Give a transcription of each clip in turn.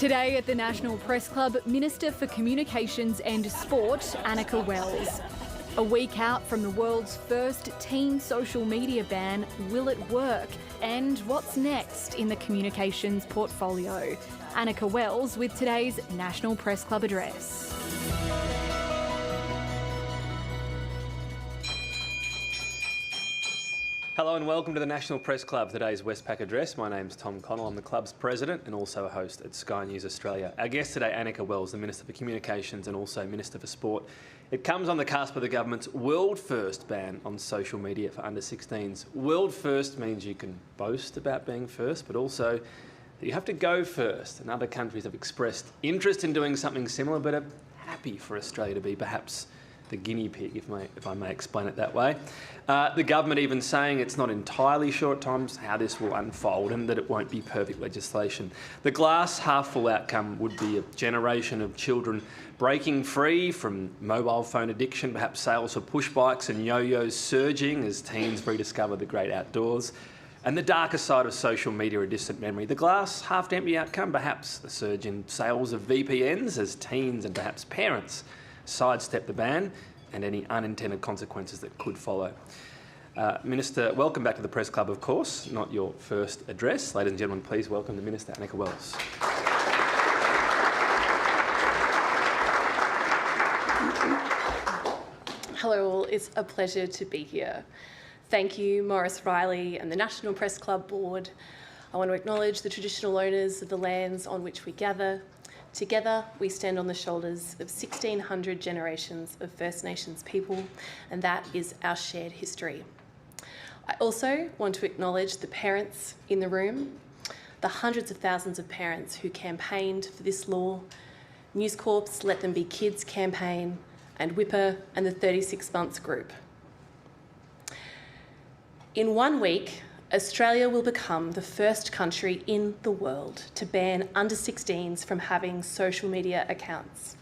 Today at the National Press Club, Minister for Communications and Sport, Anika Wells. A week out from the world's first teen social media ban, will it work? And what's next in the communications portfolio? Anika Wells with today's National Press Club address. Hello and welcome to the National Press Club, today's Westpac address. My name's Tom Connell, I'm the club's president and also a host at Sky News Australia. Our guest today, Anika Wells, the Minister for Communications and also Minister for Sport. It comes on the cusp of the government's world-first ban on social media for under-16s. World-first means you can boast about being first, but also that you have to go first. And other countries have expressed interest in doing something similar, but are happy for Australia to be perhaps the guinea pig, if I may explain it that way. The government even saying it's not entirely sure at times how this will unfold and that it won't be perfect legislation. The glass half full outcome would be a generation of children breaking free from mobile phone addiction, perhaps sales of push bikes and yo-yos surging as teens rediscover the great outdoors, and the darker side of social media, a distant memory. The glass half empty outcome, perhaps a surge in sales of VPNs as teens and perhaps parents sidestep the ban and any unintended consequences that could follow. Minister, welcome back to the Press Club, of course, not your first address. Ladies and gentlemen, please welcome the Minister, Anika Wells. Hello all, it's a pleasure to be here. Thank you, Maurice Riley and the National Press Club Board. I want to acknowledge the traditional owners of the lands on which we gather. Together, we stand on the shoulders of 1,600 generations of First Nations people, and that is our shared history. I also want to acknowledge the parents in the room, the hundreds of thousands of parents who campaigned for this law, News Corp's Let Them Be Kids campaign, and Whipper and the 36 Months group. In 1 week, Australia will become the first country in the world to ban under-16s from having social media accounts.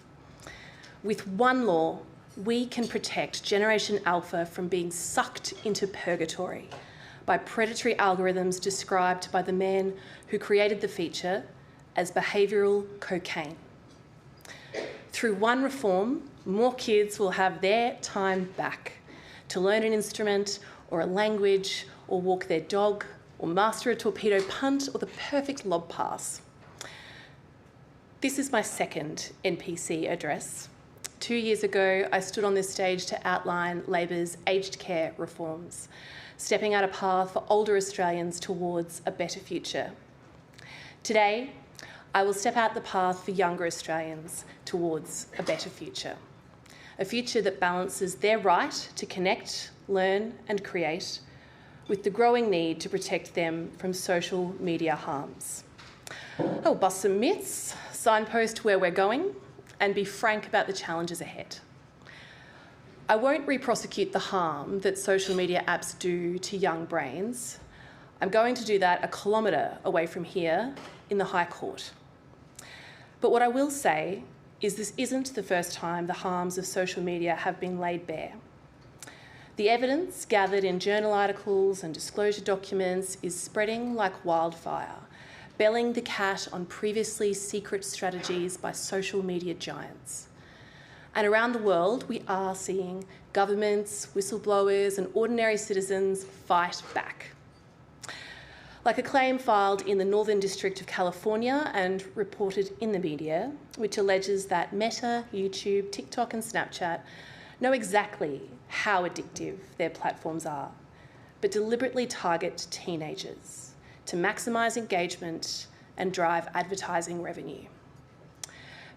With one law, we can protect Generation Alpha from being sucked into purgatory by predatory algorithms described by the man who created the feature as behavioural cocaine. Through one reform, more kids will have their time back to learn an instrument or a language, or walk their dog, or master a torpedo punt, or the perfect lob pass. This is my second NPC address. 2 years ago, I stood on this stage to outline Labor's aged care reforms, stepping out a path for older Australians towards a better future. Today, I will step out the path for younger Australians towards a better future. A future that balances their right to connect, learn and create with the growing need to protect them from social media harms. I'll bust some myths, signpost where we're going, and be frank about the challenges ahead. I won't re-prosecute the harm that social media apps do to young brains. I'm going to do that 1 kilometre away from here in the High Court. But what I will say is this isn't the first time the harms of social media have been laid bare. The evidence gathered in journal articles and disclosure documents is spreading like wildfire, belling the cat on previously secret strategies by social media giants. And around the world, we are seeing governments, whistleblowers, and ordinary citizens fight back. Like a claim filed in the Northern District of California and reported in the media, which alleges that Meta, YouTube, TikTok, and Snapchat know exactly how addictive their platforms are, but deliberately target teenagers to maximise engagement and drive advertising revenue.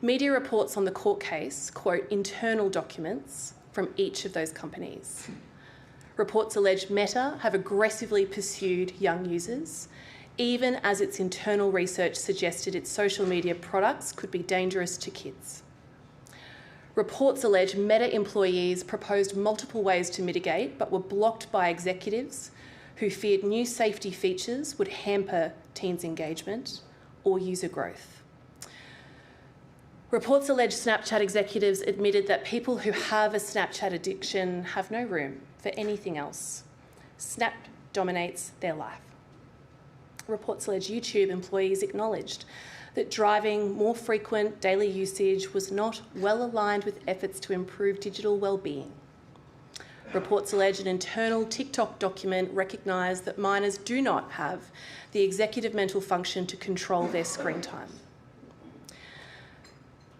Media reports on the court case quote internal documents from each of those companies. Reports allege Meta have aggressively pursued young users, even as its internal research suggested its social media products could be dangerous to kids. Reports allege Meta employees proposed multiple ways to mitigate, but were blocked by executives who feared new safety features would hamper teens' engagement or user growth. Reports allege Snapchat executives admitted that people who have a Snapchat addiction have no room for anything else. Snap dominates their life. reports allege YouTube employees acknowledged that driving more frequent daily usage was not well aligned with efforts to improve digital well-being. Reports allege an internal TikTok document recognised that minors do not have the executive mental function to control their screen time.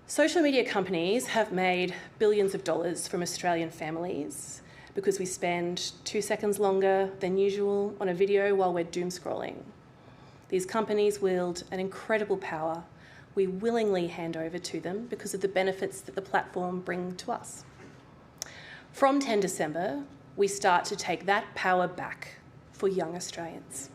Social media companies have made billions of dollars from Australian families because we spend 2 seconds longer than usual on a video while we're doom scrolling. These companies wield an incredible power we willingly hand over to them because of the benefits that the platform bring to us. From 10 December, we start to take that power back for young Australians.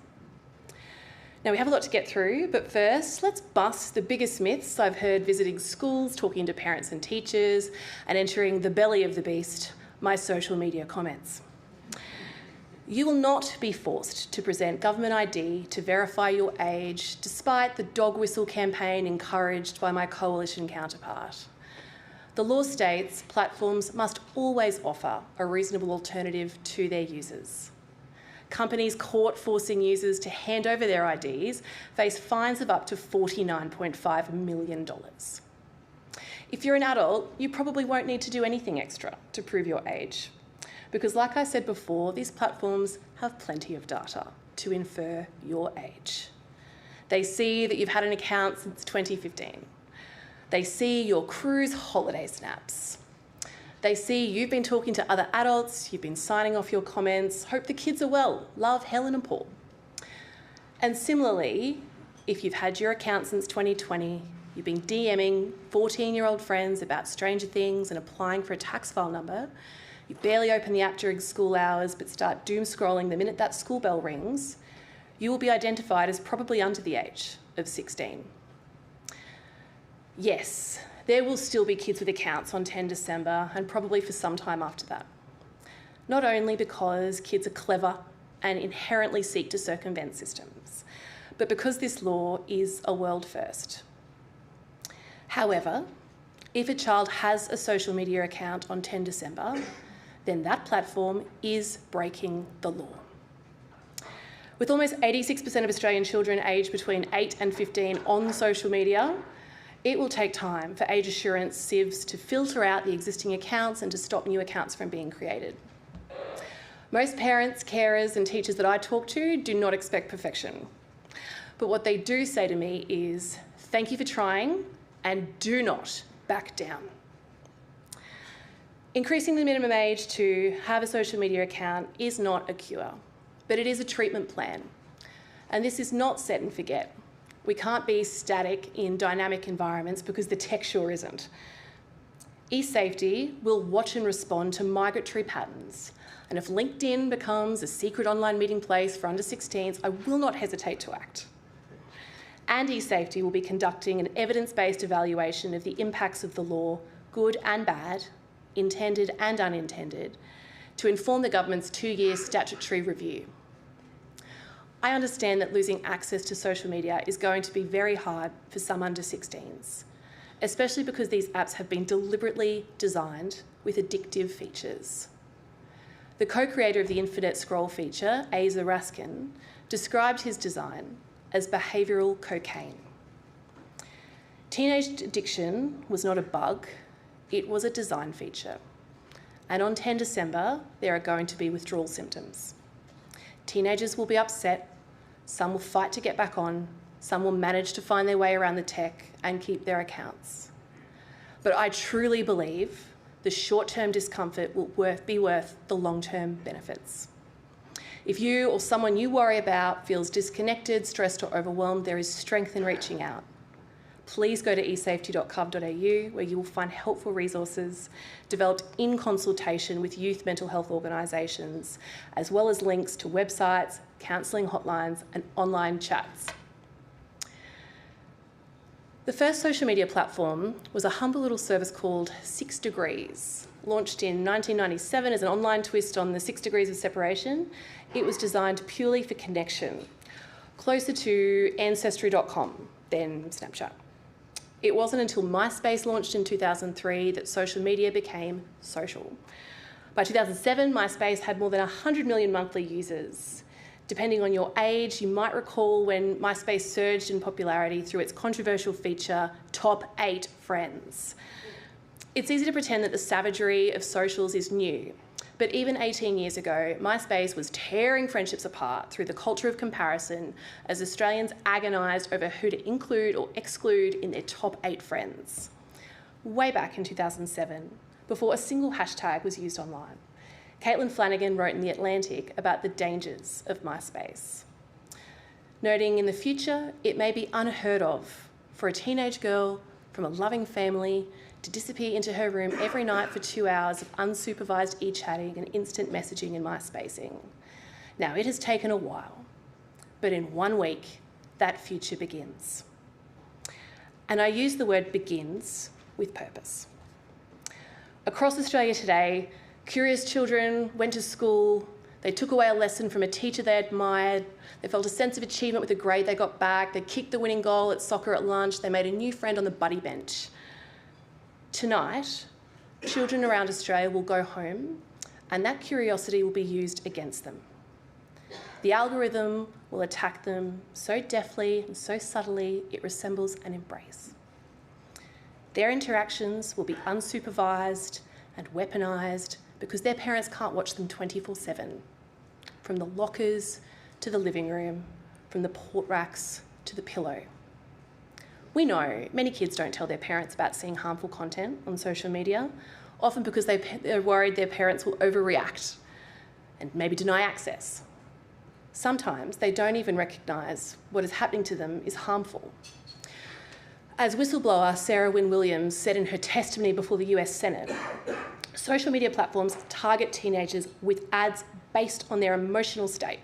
Now, we have a lot to get through, but first, let's bust the biggest myths I've heard visiting schools, talking to parents and teachers, and entering the belly of the beast, my social media comments. You will not be forced to present government ID to verify your age, despite the dog whistle campaign encouraged by my coalition counterpart. The law states platforms must always offer a reasonable alternative to their users. Companies caught forcing users to hand over their IDs face fines of up to $49.5 million. If you're an adult, you probably won't need to do anything extra to prove your age, because like I said before, these platforms have plenty of data to infer your age. They see that you've had an account since 2015. They see your cruise holiday snaps. They see you've been talking to other adults, you've been signing off your comments, hope the kids are well, love Helen and Paul. And similarly, if you've had your account since 2020, you've been DMing 14-year-old friends about Stranger Things and applying for a tax file number, you barely open the app during school hours but start doom scrolling the minute that school bell rings, you will be identified as probably under the age of 16. Yes, there will still be kids with accounts on 10 December and probably for some time after that. Not only because kids are clever and inherently seek to circumvent systems, but because this law is a world first. However, if a child has a social media account on 10 December, then that platform is breaking the law. With almost 86% of Australian children aged between 8 and 15 on social media, it will take time for age assurance sieves to filter out the existing accounts and to stop new accounts from being created. Most parents, carers and teachers that I talk to do not expect perfection. But what they do say to me is, thank you for trying and do not back down. Increasing the minimum age to have a social media account is not a cure, but it is a treatment plan. And this is not set and forget. We can't be static in dynamic environments because the tech sure isn't. eSafety will watch and respond to migratory patterns. And if LinkedIn becomes a secret online meeting place for under 16s, I will not hesitate to act. And eSafety will be conducting an evidence-based evaluation of the impacts of the law, good and bad, intended and unintended, to inform the government's 2-year statutory review. I understand that losing access to social media is going to be very hard for some under 16s, especially because these apps have been deliberately designed with addictive features. The co-creator of the infinite scroll feature, Asa Raskin, described his design as behavioural cocaine. Teenage addiction was not a bug, it was a design feature. And on 10 December, there are going to be withdrawal symptoms. Teenagers will be upset, some will fight to get back on, some will manage to find their way around the tech and keep their accounts. But I truly believe the short-term discomfort will be worth the long-term benefits. If you or someone you worry about feels disconnected, stressed or overwhelmed, there is strength in reaching out. Please go to esafety.gov.au where you will find helpful resources developed in consultation with youth mental health organisations, as well as links to websites, counselling hotlines and online chats. The first social media platform was a humble little service called 6 Degrees. Launched in 1997 as an online twist on the 6 degrees of separation, it was designed purely for connection, closer to ancestry.com than Snapchat. It wasn't until MySpace launched in 2003 that social media became social. By 2007, MySpace had more than 100 million monthly users. Depending on your age, you might recall when MySpace surged in popularity through its controversial feature, Top 8 Friends. It's easy to pretend that the savagery of socials is new, but even 18 years ago, MySpace was tearing friendships apart through the culture of comparison as Australians agonised over who to include or exclude in their top 8 friends. Way back in 2007, before a single hashtag was used online, Caitlin Flanagan wrote in The Atlantic about the dangers of MySpace, noting in the future it may be unheard of for a teenage girl from a loving family to disappear into her room every night for 2 hours of unsupervised e-chatting and instant messaging and MySpacing. Now, it has taken a while, but in 1 week, that future begins. And I use the word begins with purpose. Across Australia today, curious children went to school, they took away a lesson from a teacher they admired, they felt a sense of achievement with a grade they got back, they kicked the winning goal at soccer at lunch, they made a new friend on the buddy bench. Tonight, children around Australia will go home and that curiosity will be used against them. The algorithm will attack them so deftly and so subtly it resembles an embrace. Their interactions will be unsupervised and weaponised because their parents can't watch them 24/7. From the lockers to the living room, from the port racks to the pillow. We know many kids don't tell their parents about seeing harmful content on social media, often because they're worried their parents will overreact and maybe deny access. Sometimes they don't even recognise what is happening to them is harmful. As whistleblower Sarah Wynne Williams said in her testimony before the US Senate, social media platforms target teenagers with ads based on their emotional state.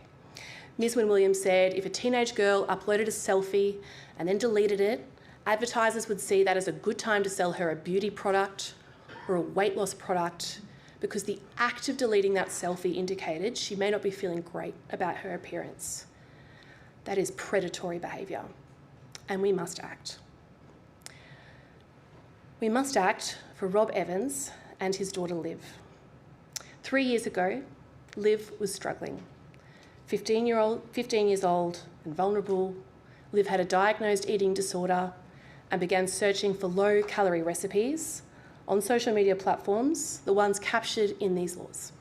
Ms. Wynne Williams said if a teenage girl uploaded a selfie and then deleted it, advertisers would see that as a good time to sell her a beauty product or a weight loss product because the act of deleting that selfie indicated she may not be feeling great about her appearance. That is predatory behaviour, and we must act. We must act for Rob Evans and his daughter Liv. 3 years ago, Liv was struggling. 15 years old and vulnerable, Liv had a diagnosed eating disorder and began searching for low-calorie recipes on social media platforms, the ones captured in these laws.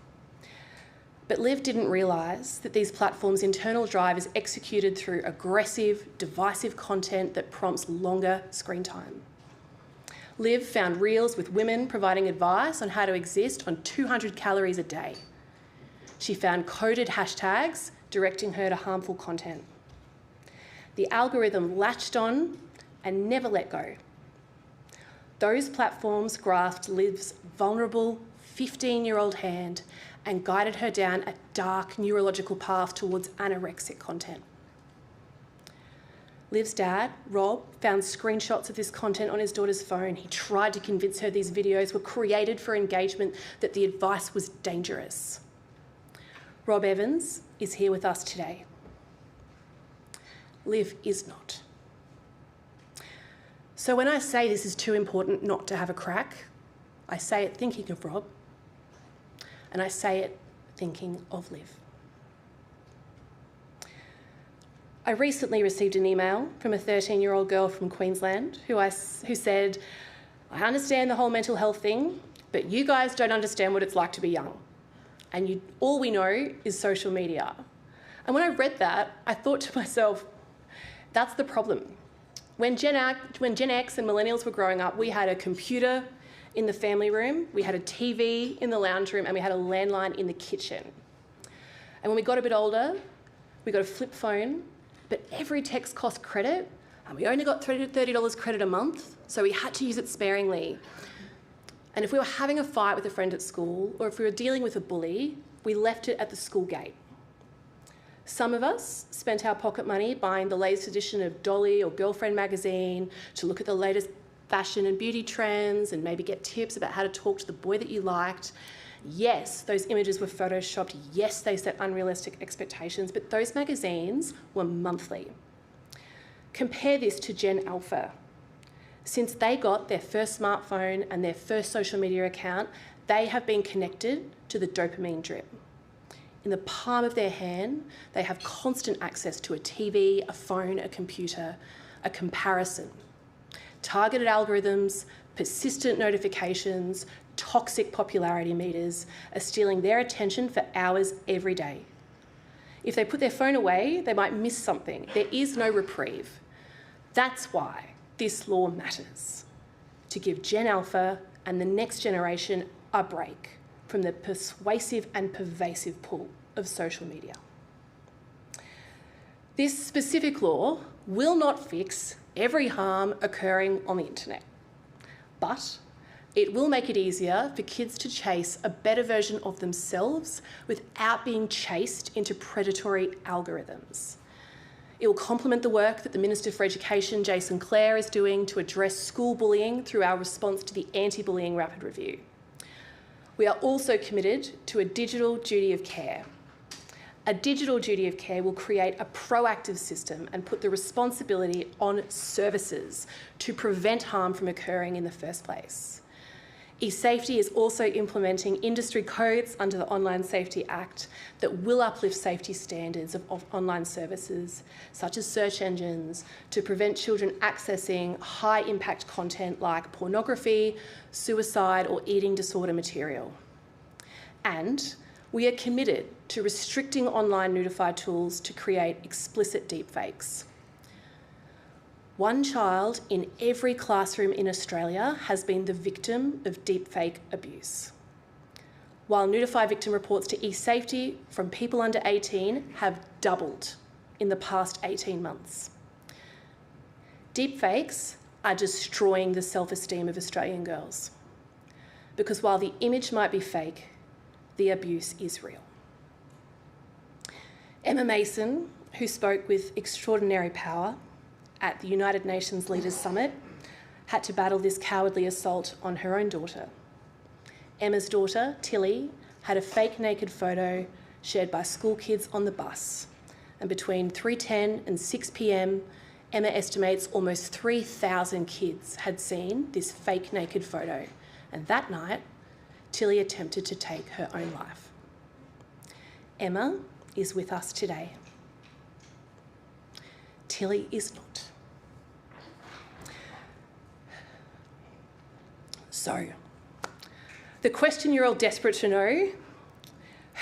But Liv didn't realise that these platforms' internal drive is executed through aggressive, divisive content that prompts longer screen time. Liv found reels with women providing advice on how to exist on 200 calories a day. She found coded hashtags directing her to harmful content. The algorithm latched on and never let go. Those platforms grasped Liv's vulnerable 15-year-old hand and guided her down a dark neurological path towards anorexic content. Liv's dad, Rob, found screenshots of this content on his daughter's phone. He tried to convince her these videos were created for engagement, that the advice was dangerous. Rob Evans is here with us today. Liv is not. So when I say this is too important not to have a crack, I say it thinking of Rob, and I say it thinking of Liv. I recently received an email from a 13-year-old girl from Queensland who said, I understand the whole mental health thing, but you guys don't understand what it's like to be young. And all we know is social media. And when I read that, I thought to myself, that's the problem. When Gen X and millennials were growing up, we had a computer in the family room, we had a TV in the lounge room, and we had a landline in the kitchen. And when we got a bit older, we got a flip phone, but every text cost credit, and we only got $30 credit a month, so we had to use it sparingly. And if we were having a fight with a friend at school, or if we were dealing with a bully, we left it at the school gate. Some of us spent our pocket money buying the latest edition of Dolly or Girlfriend magazine to look at the latest fashion and beauty trends and maybe get tips about how to talk to the boy that you liked. Yes, those images were photoshopped. Yes, they set unrealistic expectations, but those magazines were monthly. Compare this to Gen Alpha. Since they got their first smartphone and their first social media account, they have been connected to the dopamine drip. In the palm of their hand, they have constant access to a TV, a phone, a computer, a comparison. Targeted algorithms, persistent notifications, toxic popularity meters are stealing their attention for hours every day. If they put their phone away, they might miss something. There is no reprieve. That's why this law matters, to give Gen Alpha and the next generation a break from the persuasive and pervasive pull of social media. This specific law will not fix every harm occurring on the internet, but it will make it easier for kids to chase a better version of themselves without being chased into predatory algorithms. It will complement the work that the Minister for Education, Jason Clare, is doing to address school bullying through our response to the Anti-Bullying Rapid Review. We are also committed to a digital duty of care. A digital duty of care will create a proactive system and put the responsibility on services to prevent harm from occurring in the first place. eSafety is also implementing industry codes under the Online Safety Act that will uplift safety standards of online services, such as search engines, to prevent children accessing high-impact content like pornography, suicide, or eating disorder material. And we are committed to restricting online notified tools to create explicit deepfakes. One child in every classroom in Australia has been the victim of deepfake abuse, while notified victim reports to eSafety from people under 18 have doubled in the past 18 months. Deepfakes are destroying the self-esteem of Australian girls, because while the image might be fake, the abuse is real. Emma Mason, who spoke with extraordinary power at the United Nations Leaders Summit, had to battle this cowardly assault on her own daughter. Emma's daughter, Tilly, had a fake naked photo shared by school kids on the bus. And between 3:10 and 6 p.m, Emma estimates almost 3,000 kids had seen this fake naked photo. And that night, Tilly attempted to take her own life. Emma is with us today. Tilly is not. So, the question you're all desperate to know,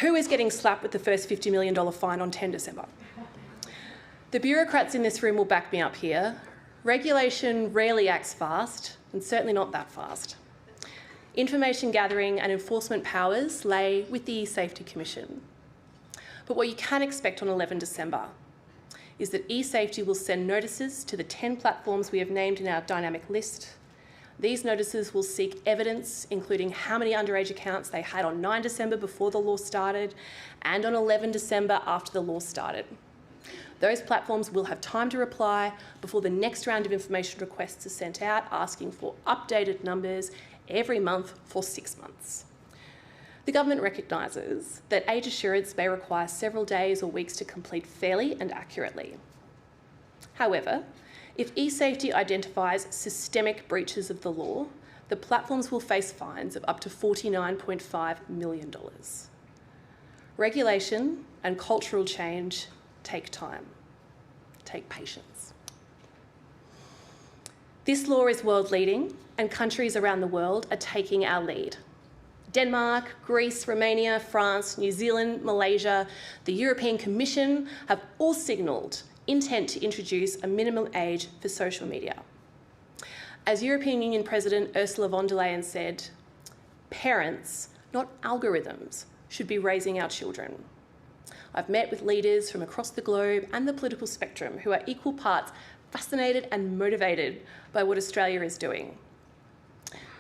who is getting slapped with the first $50 million fine on 10 December? The bureaucrats in this room will back me up here. Regulation rarely acts fast, and certainly not that fast. Information gathering and enforcement powers lay with the eSafety Commission. But what you can expect on 11 December is that eSafety will send notices to the 10 platforms we have named in our dynamic list. These notices will seek evidence, including how many underage accounts they had on 9 December before the law started and on 11 December after the law started. Those platforms will have time to reply before the next round of information requests are sent out, asking for updated numbers every month for 6 months. The government recognises that age assurance may require several days or weeks to complete fairly and accurately. However, if eSafety identifies systemic breaches of the law, the platforms will face fines of up to $49.5 million. Regulation and cultural change take time, take patience. This law is world-leading, and countries around the world are taking our lead. Denmark, Greece, Romania, France, New Zealand, Malaysia, the European Commission have all signalled intent to introduce a minimum age for social media. As European Union President Ursula von der Leyen said, parents, not algorithms, should be raising our children. I've met with leaders from across the globe and the political spectrum who are equal parts fascinated and motivated by what Australia is doing.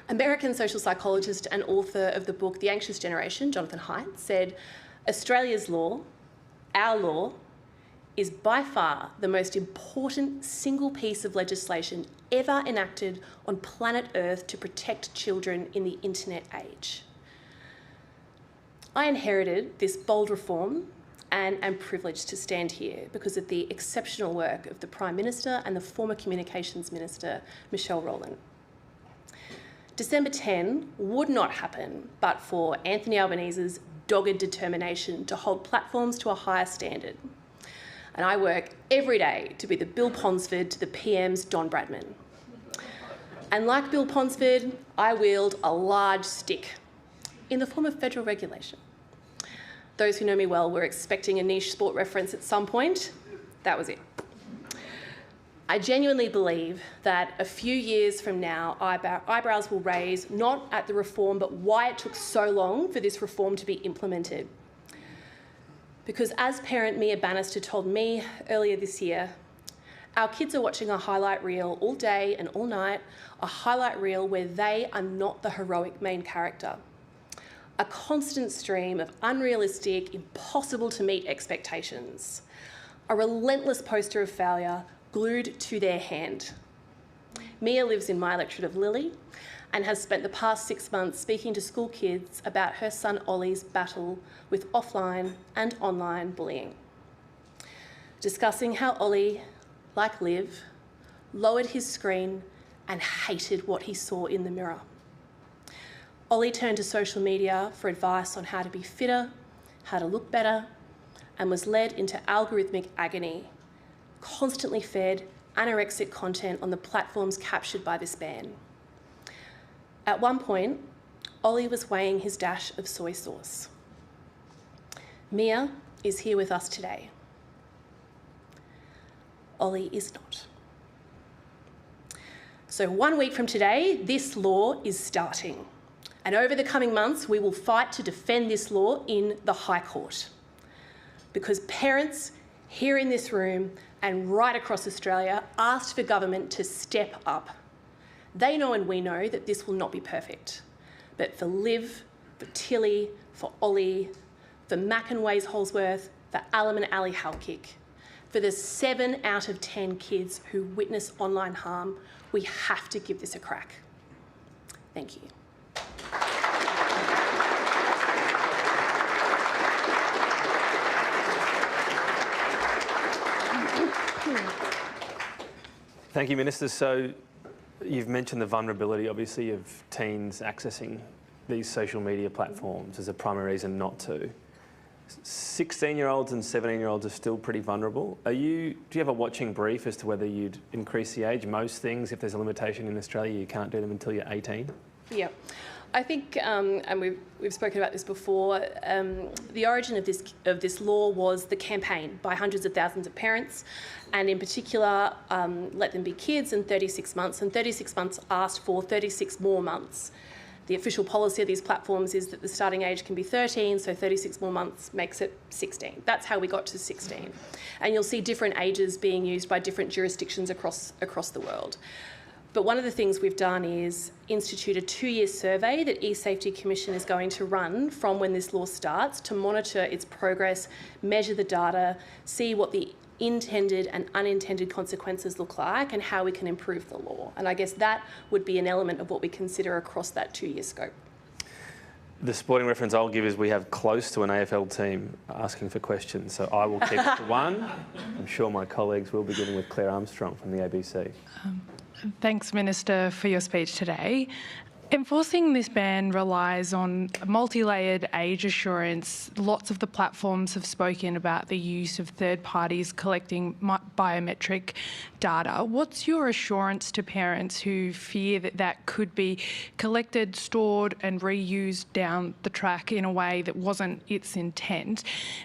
American social psychologist and author of the book The Anxious Generation, Jonathan Haidt, said, Australia's law, our law, is by far the most important single piece of legislation ever enacted on planet Earth to protect children in the internet age. I inherited this bold reform and am privileged to stand here because of the exceptional work of the Prime Minister and the former Communications Minister, Michelle Rowland. December 10 would not happen but for Anthony Albanese's dogged determination to hold platforms to a higher standard. And I work every day to be the Bill Ponsford to the PM's Don Bradman. And like Bill Ponsford, I wield a large stick in the form of federal regulation. Those who know me well were expecting a niche sport reference at some point. That was it. I genuinely believe that a few years from now, eyebrows will raise not at the reform, but why it took so long for this reform to be implemented. Because as parent Mia Bannister told me earlier this year, our kids are watching a highlight reel all day and all night, a highlight reel where they are not the heroic main character. A constant stream of unrealistic, impossible to meet expectations. A relentless poster of failure glued to their hand. Mia lives in my electorate of Lily and has spent the past 6 months speaking to school kids about her son Ollie's battle with offline and online bullying. Discussing how Ollie, like Liv, lowered his screen and hated what he saw in the mirror. Ollie turned to social media for advice on how to be fitter, how to look better, and was led into algorithmic agony, constantly fed anorexic content on the platforms captured by this ban. At one point, Ollie was weighing his dash of soy sauce. Mia is here with us today. Ollie is not. So 1 week from today, this law is starting. And over the coming months, we will fight to defend this law in the High Court. Because parents here in this room and right across Australia asked for government to step up. They know and we know that this will not be perfect. But for Liv, for Tilly, for Ollie, for Mac and Ways Holsworth, for Alam and Ali Halkick, for the 7 out of 10 kids who witness online harm, we have to give this a crack. Thank you. Thank you, Minister. So you've mentioned the vulnerability, obviously, of teens accessing these social media platforms as a primary reason not to. 16-year-olds and 17-year-olds are still pretty vulnerable. Do you have a watching brief as to whether you'd increase the age? Most things, if there's a limitation in Australia, you can't do them until you're 18. Yeah. I think, and we've spoken about this before, the origin of this law was the campaign by hundreds of thousands of parents, and in particular, let them be kids in 36 months, and 36 months asked for 36 more months. The official policy of these platforms is that the starting age can be 13, so 36 more months makes it 16. That's how we got to 16. And you'll see different ages being used by different jurisdictions across the world. But one of the things we've done is institute a 2-year survey that eSafety Commission is going to run from when this law starts to monitor its progress, measure the data, see what the intended and unintended consequences look like and how we can improve the law. And I guess that would be an element of what we consider across that 2-year scope. The sporting reference I'll give is we have close to an AFL team asking for questions, so I will keep it to one. I'm sure my colleagues will, beginning with Claire Armstrong from the ABC. Thanks, Minister, for your speech today. Enforcing this ban relies on multi-layered age assurance. Lots of the platforms have spoken about the use of third parties collecting biometric data. What's your assurance to parents who fear that that could be collected, stored and reused down the track in a way that wasn't its intent?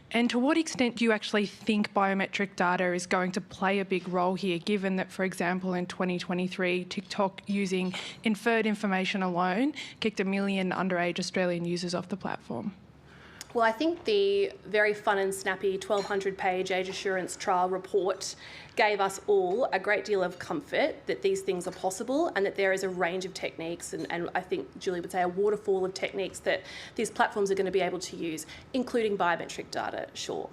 And to what extent do you actually think biometric data is going to play a big role here, given that, for example, in 2023, TikTok using inferred information alone kicked 1 million underage Australian users off the platform? Well, I think the very fun and snappy 1,200-page age assurance trial report gave us all a great deal of comfort that these things are possible and that there is a range of techniques, and I think Julie would say a waterfall of techniques that these platforms are going to be able to use, including biometric data, sure.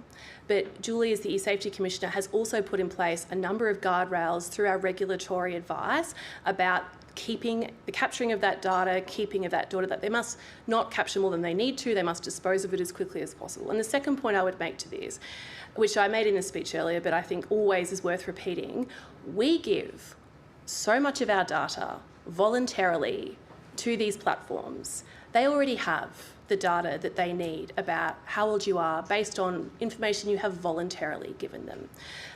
But Julie, as the eSafety Commissioner, has also put in place a number of guardrails through our regulatory advice about keeping the capturing of that data, keeping of that data, that they must not capture more than they need to, they must dispose of it as quickly as possible. And the second point I would make to this, which I made in the speech earlier, but I think always is worth repeating, we give so much of our data voluntarily to these platforms. They already have the data that they need about how old you are based on information you have voluntarily given them.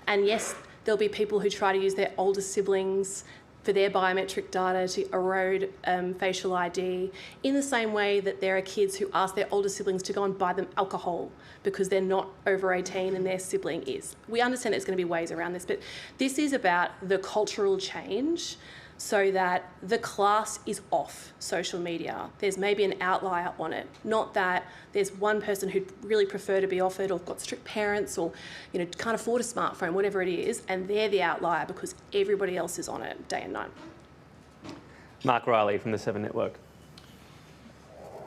And yes, there'll be people who try to use their older siblings for their biometric data to erode facial ID, in the same way that there are kids who ask their older siblings to go and buy them alcohol because they're not over 18 and their sibling is. We understand there's going to be ways around this, but this is about the cultural change so that the class is off social media. There's maybe an outlier on it, not that there's one person who'd really prefer to be off it or got strict parents or can't afford a smartphone, whatever it is, and they're the outlier because everybody else is on it day and night. Mark Riley from the 7 Network.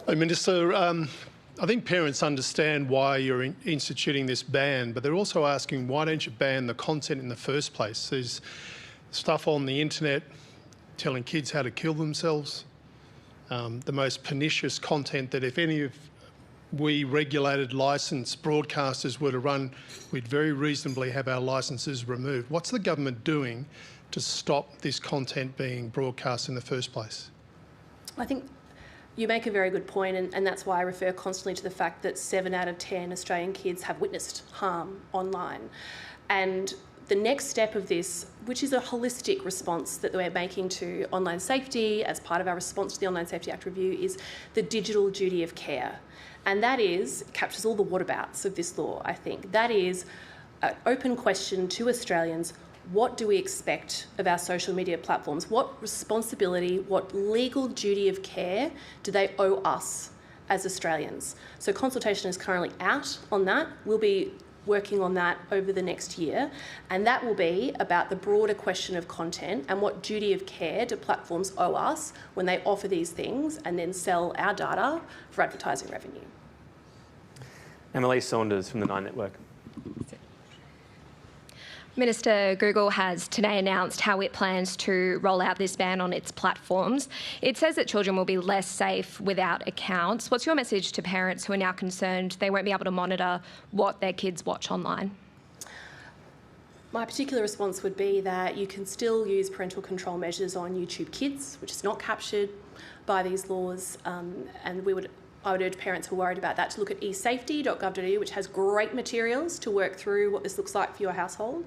Hey, Minister, I think parents understand why you're instituting this ban, but they're also asking, why don't you ban the content in the first place? There's stuff on the internet telling kids how to kill themselves, the most pernicious content that if any of we regulated licensed broadcasters were to run, we'd very reasonably have our licences removed. What's the government doing to stop this content being broadcast in the first place? I think you make a very good point, and that's why I refer constantly to the fact that 7 out of 10 Australian kids have witnessed harm online. And the next step of this, which is a holistic response that we're making to online safety as part of our response to the Online Safety Act review, is the digital duty of care. And that captures all the whatabouts of this law, I think. That is an open question to Australians. What do we expect of our social media platforms? What responsibility, what legal duty of care do they owe us as Australians? So consultation is currently out on that. We'll be working on that over the next year, and that will be about the broader question of content and what duty of care do platforms owe us when they offer these things and then sell our data for advertising revenue. Emily Saunders from the 9 Network. Minister, Google has today announced how it plans to roll out this ban on its platforms. It says that children will be less safe without accounts. What's your message to parents who are now concerned they won't be able to monitor what their kids watch online? My particular response would be that you can still use parental control measures on YouTube Kids, which is not captured by these laws, and I would urge parents who are worried about that to look at esafety.gov.au, which has great materials to work through what this looks like for your household.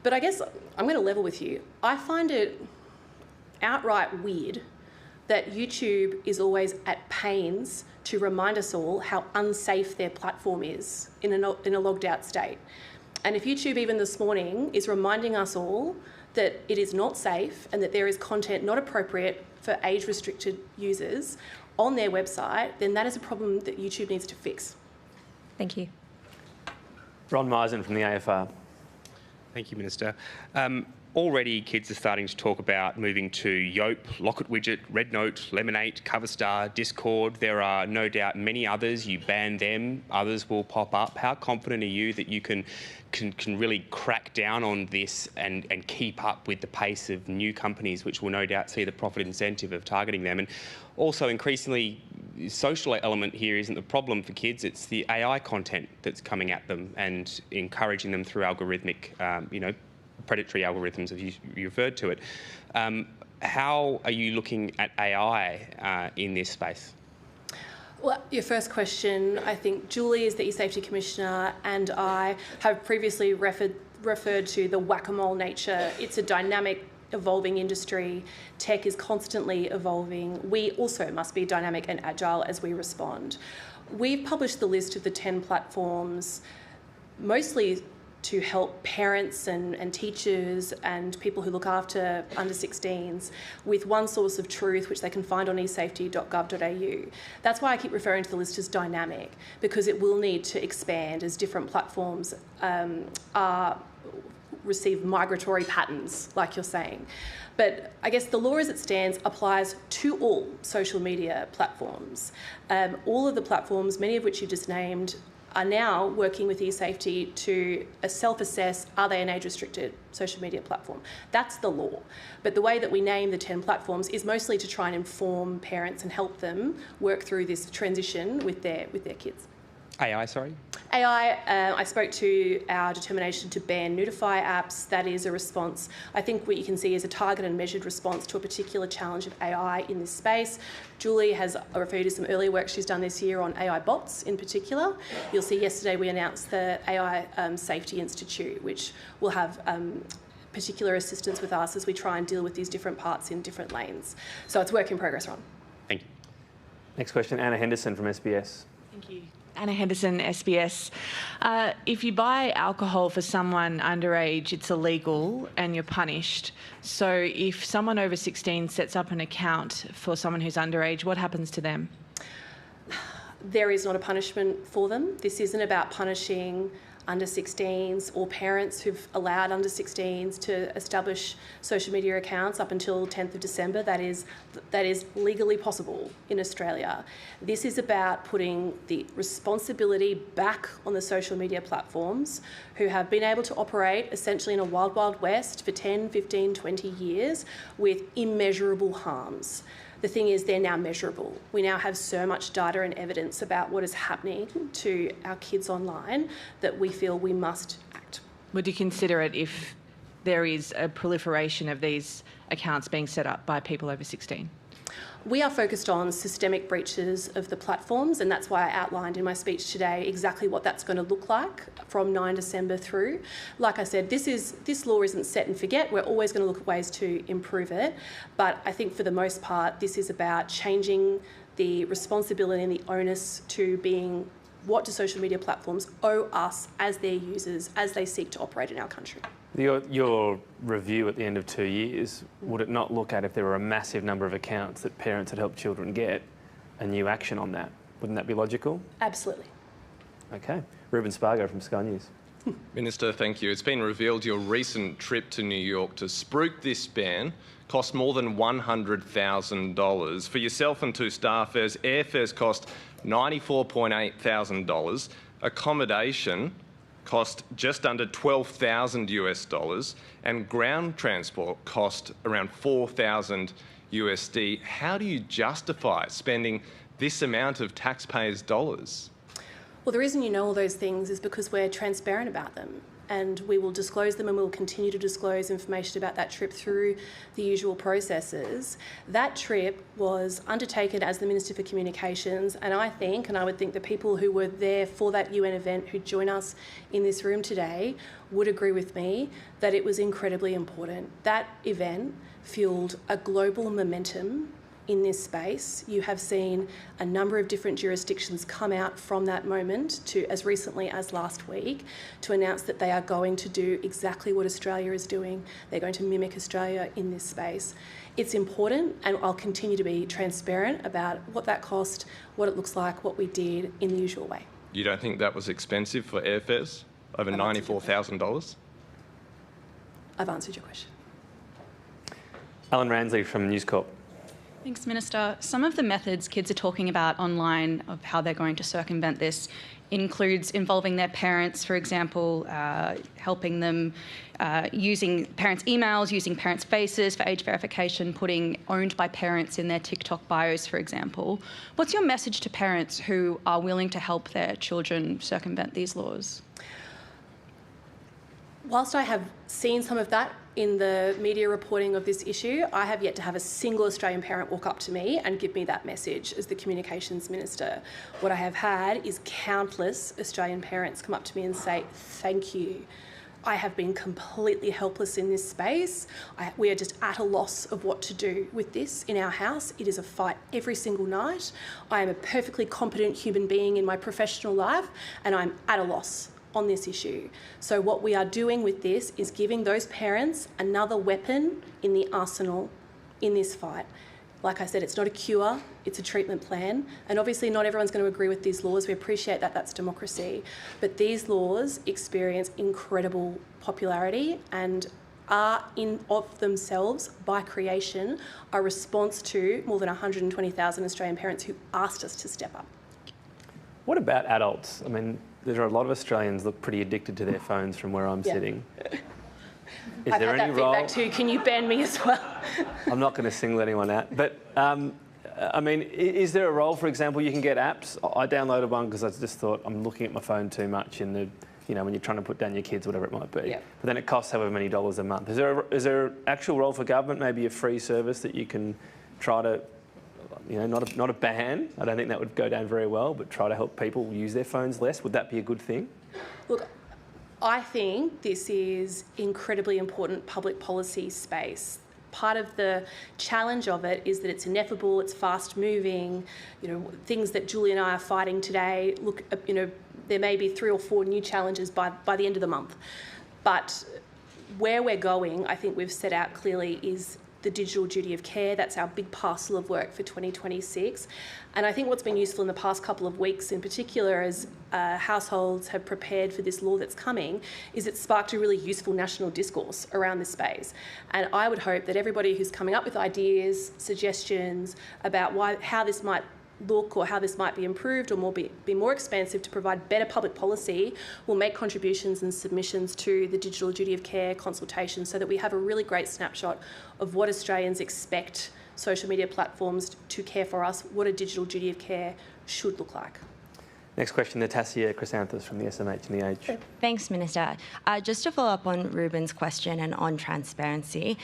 But I guess I'm going to level with you. I find it outright weird that YouTube is always at pains to remind us all how unsafe their platform is in a logged out state. And if YouTube even this morning is reminding us all that it is not safe and that there is content not appropriate for age-restricted users on their website, then that is a problem that YouTube needs to fix. Thank you. Ron Meisen from the AFR. Thank you, Minister. Already kids are starting to talk about moving to Yope, Locket Widget, Rednote, Lemonade, Coverstar, Discord. There are no doubt many others. You ban them, others will pop up. How confident are you that you can really crack down on this and keep up with the pace of new companies, which will no doubt see the profit incentive of targeting them? And also increasingly, the social element here isn't the problem for kids, it's the AI content that's coming at them and encouraging them through algorithmic, predatory algorithms, as you referred to it. How are you looking at AI in this space? Well, your first question, I think Julie is the eSafety Commissioner and I have previously referred to the whack-a-mole nature. It's a dynamic, evolving industry. Tech is constantly evolving. We also must be dynamic and agile as we respond. We've published the list of the 10 platforms, mostly to help parents and teachers and people who look after under 16s with one source of truth, which they can find on esafety.gov.au. That's why I keep referring to the list as dynamic, because it will need to expand as different platforms receive migratory patterns, like you're saying. But I guess the law as it stands applies to all social media platforms. All of the platforms, many of which you just named, are now working with eSafety to self-assess, are they an age-restricted social media platform? That's the law. But the way that we name the 10 platforms is mostly to try and inform parents and help them work through this transition with their kids. AI, sorry? AI, I spoke to our determination to ban Notify apps. That is a response. I think what you can see is a targeted and measured response to a particular challenge of AI in this space. Julie has referred to some earlier work she's done this year on AI bots in particular. You'll see yesterday we announced the AI Safety Institute, which will have particular assistance with us as we try and deal with these different parts in different lanes. So it's work in progress, Ron. Thank you. Next question, Anna Henderson from SBS. Thank you. Anna Henderson, SBS. If you buy alcohol for someone underage, it's illegal and you're punished. So if someone over 16 sets up an account for someone who's underage, what happens to them? There is not a punishment for them. This isn't about punishing under 16s or parents who've allowed under 16s to establish social media accounts up until 10th of December. That is legally possible in Australia. This is about putting the responsibility back on the social media platforms who have been able to operate essentially in a wild, wild west for 10, 15, 20 years with immeasurable harms. The thing is, they're now measurable. We now have so much data and evidence about what is happening to our kids online that we feel we must act. Would you consider it if there is a proliferation of these accounts being set up by people over 16? We are focused on systemic breaches of the platforms, and that's why I outlined in my speech today exactly what that's going to look like from 9 December through. Like I said, this law isn't set and forget. We're always going to look at ways to improve it. But I think for the most part, this is about changing the responsibility and the onus to being what do social media platforms owe us as their users as they seek to operate in our country. Your review at the end of 2 years, would it not look at if there were a massive number of accounts that parents had helped children get, a new action on that? Wouldn't that be logical? Absolutely. Okay. Ruben Spargo from Sky News. Minister, thank you. It's been revealed your recent trip to New York to spruik this ban cost more than $100,000. For yourself and two staffers, airfares cost $94,800. Accommodation cost just under $12,000 and ground transport cost around $4,000 USD. How do you justify spending this amount of taxpayers' dollars? Well, the reason you know all those things is because we're transparent about them, and we will disclose them and we'll continue to disclose information about that trip through the usual processes. That trip was undertaken as the Minister for Communications, and I would think the people who were there for that UN event who join us in this room today would agree with me that it was incredibly important. That event fueled a global momentum in this space. You have seen a number of different jurisdictions come out from that moment to, as recently as last week, to announce that they are going to do exactly what Australia is doing. They're going to mimic Australia in this space. It's important, and I'll continue to be transparent about what that cost, what it looks like, what we did in the usual way. You don't think that was expensive for airfares? Over $94,000? I've answered your question. Alan Ransley from News Corp. Thanks, Minister. Some of the methods kids are talking about online of how they're going to circumvent this includes involving their parents, for example, helping them using parents' emails, using parents' faces for age verification, putting owned by parents in their TikTok bios, for example. What's your message to parents who are willing to help their children circumvent these laws? Whilst I have seen some of that in the media reporting of this issue, I have yet to have a single Australian parent walk up to me and give me that message as the Communications Minister. What I have had is countless Australian parents come up to me and say, thank you. I have been completely helpless in this space. We are just at a loss of what to do with this in our house. It is a fight every single night. I am a perfectly competent human being in my professional life, and I'm at a loss on this issue. So what we are doing with this is giving those parents another weapon in the arsenal in this fight. Like I said, it's not a cure, it's a treatment plan. And obviously not everyone's going to agree with these laws. We appreciate that, that's democracy. But these laws experience incredible popularity and are in of themselves, by creation, a response to more than 120,000 Australian parents who asked us to step up. What about adults? I mean, there are a lot of Australians look pretty addicted to their phones from where I'm sitting. Is I've there had any that role? feedback too. Can you ban me as well? I'm not going to single anyone out, but I mean, is there a role, for example, you can get apps? I downloaded one because I just thought I'm looking at my phone too much in the, you know, when you're trying to put down your kids, whatever it might be. Yep. But then it costs however many dollars a month. Is there an actual role for government, maybe a free service that you can try to, you know, not a ban? I don't think that would go down very well, but try to help people use their phones less. Would that be a good thing? Look, I think this is incredibly important public policy space. Part of the challenge of it is that it's ineffable, it's fast moving, you know, things that Julie and I are fighting today, look, you know, there may be 3 or 4 new challenges by the end of the month. But where we're going, I think we've set out clearly, is the digital duty of care. That's our big parcel of work for 2026. And I think what's been useful in the past couple of weeks in particular, as households have prepared for this law that's coming, is it's sparked a really useful national discourse around this space. And I would hope that everybody who's coming up with ideas, suggestions about how this might look or how this might be improved or be more expansive to provide better public policy will make contributions and submissions to the digital duty of care consultation, so that we have a really great snapshot of what Australians expect social media platforms to care for us, what a digital duty of care should look like. Next question, Natassia Chrysanthus from the SMH and the Age. Thanks, Minister. Just to follow up on Ruben's question and on transparency,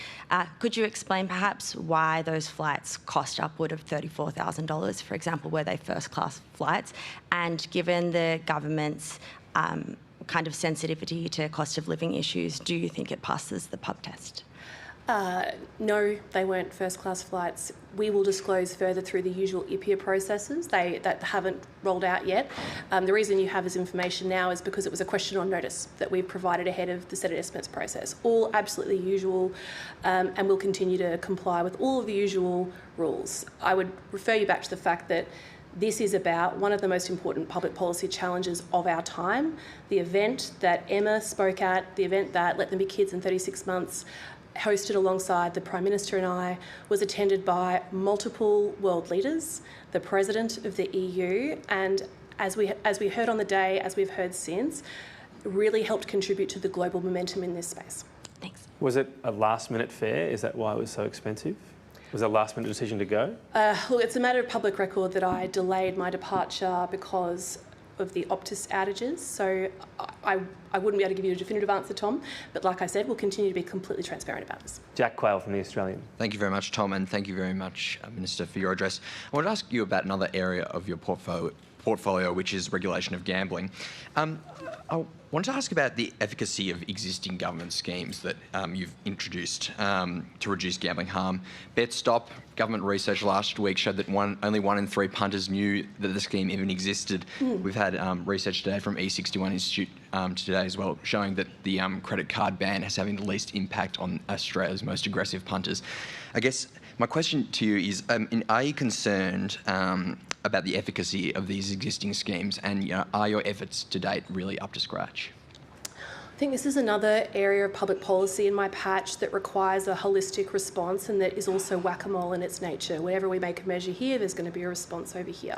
could you explain perhaps why those flights cost upward of $34,000, for example, were they first-class flights? And given the government's kind of sensitivity to cost of living issues, do you think it passes the pub test? No, they weren't first-class flights. We will disclose further through the usual IPIA processes that haven't rolled out yet. The reason you have this information now is because it was a question on notice that we've provided ahead of the Senate estimates process. All absolutely usual, and we'll continue to comply with all of the usual rules. I would refer you back to the fact that this is about one of the most important public policy challenges of our time. The event that Emma spoke at, the event that Let Them Be Kids in 36 months, hosted alongside the Prime Minister and I, was attended by multiple world leaders, the President of the EU, and as we heard on the day, as we've heard since, really helped contribute to the global momentum in this space. Thanks. Was it a last-minute fare? Is that why it was so expensive? Was it a last-minute decision to go? Look, it's a matter of public record that I delayed my departure because of the Optus outages, so I wouldn't be able to give you a definitive answer, Tom, but like I said, we'll continue to be completely transparent about this. Jack Quayle from The Australian. Thank you very much, Tom, and thank you very much, Minister, for your address. I want to ask you about another area of your portfolio, which is regulation of gambling. I wanted to ask about the efficacy of existing government schemes that you've introduced to reduce gambling harm. BetStop, government research last week showed that only 1 in 3 punters knew that the scheme even existed. We've had research today from E61 Institute today as well, showing that the credit card ban is having the least impact on Australia's most aggressive punters. I guess my question to you is, are you concerned about the efficacy of these existing schemes, and are your efforts to date really up to scratch? I think this is another area of public policy in my patch that requires a holistic response and that is also whack-a-mole in its nature. Whenever we make a measure here, there's going to be a response over here.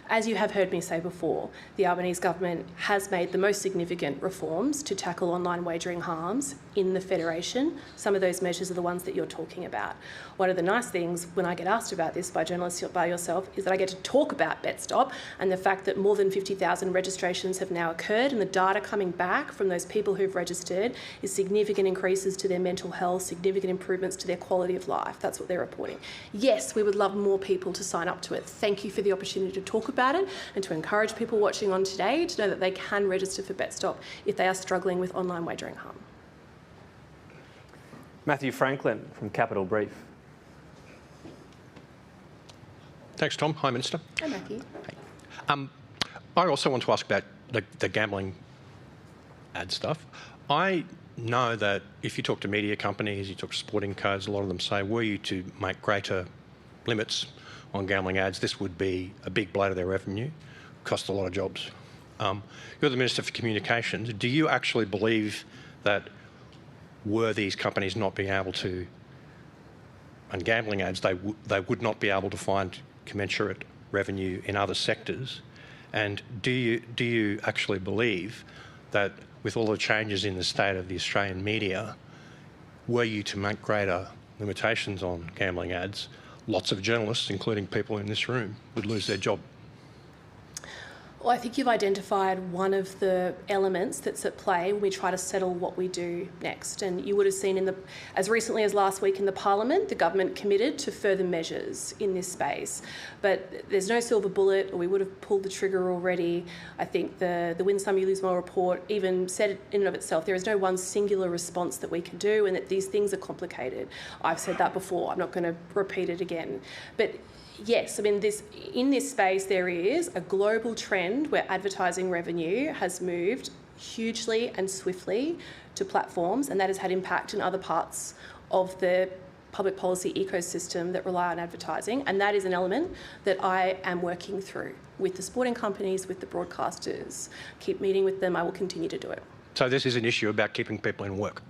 As you have heard me say before, the Albanese government has made the most significant reforms to tackle online wagering harms in the Federation. Some of those measures are the ones that you're talking about. One of the nice things when I get asked about this by journalists by yourself is that I get to talk about BetStop and the fact that more than 50,000 registrations have now occurred, and the data coming back from those people who've registered is significant increases to their mental health, significant improvements to their quality of life. That's what they're reporting. Yes, we would love more people to sign up to it. Thank you for the opportunity to talk about it and to encourage people watching on today to know that they can register for BetStop if they are struggling with online wagering harm. Matthew Franklin from Capital Brief. Thanks, Tom. Hi, Minister. Hi, Matthew. Hey. I also want to ask about the gambling ad stuff. I know that if you talk to media companies, you talk to sporting codes, a lot of them say, were you to make greater limits on gambling ads, this would be a big blow to their revenue, cost a lot of jobs. You're the Minister for Communications. Do you actually believe that were these companies not being able to, on gambling ads, they would not be able to find commensurate revenue in other sectors? And do you actually believe that with all the changes in the state of the Australian media, were you to make greater limitations on gambling ads, lots of journalists, including people in this room, would lose their job. Well, I think you've identified one of the elements that's at play when we try to settle what we do next. And you would have seen as recently as last week in the Parliament, the government committed to further measures in this space. But there's no silver bullet, or we would have pulled the trigger already. I think the Win Some, You Lose More report even said in and of itself, there is no one singular response that we can do, and that these things are complicated. I've said that before. I'm not going to repeat it again. But yes, I mean, in this space there is a global trend where advertising revenue has moved hugely and swiftly to platforms, and that has had impact in other parts of the public policy ecosystem that rely on advertising, and that is an element that I am working through with the sporting companies, with the broadcasters. Keep meeting with them, I will continue to do it. So this is an issue about keeping people in work?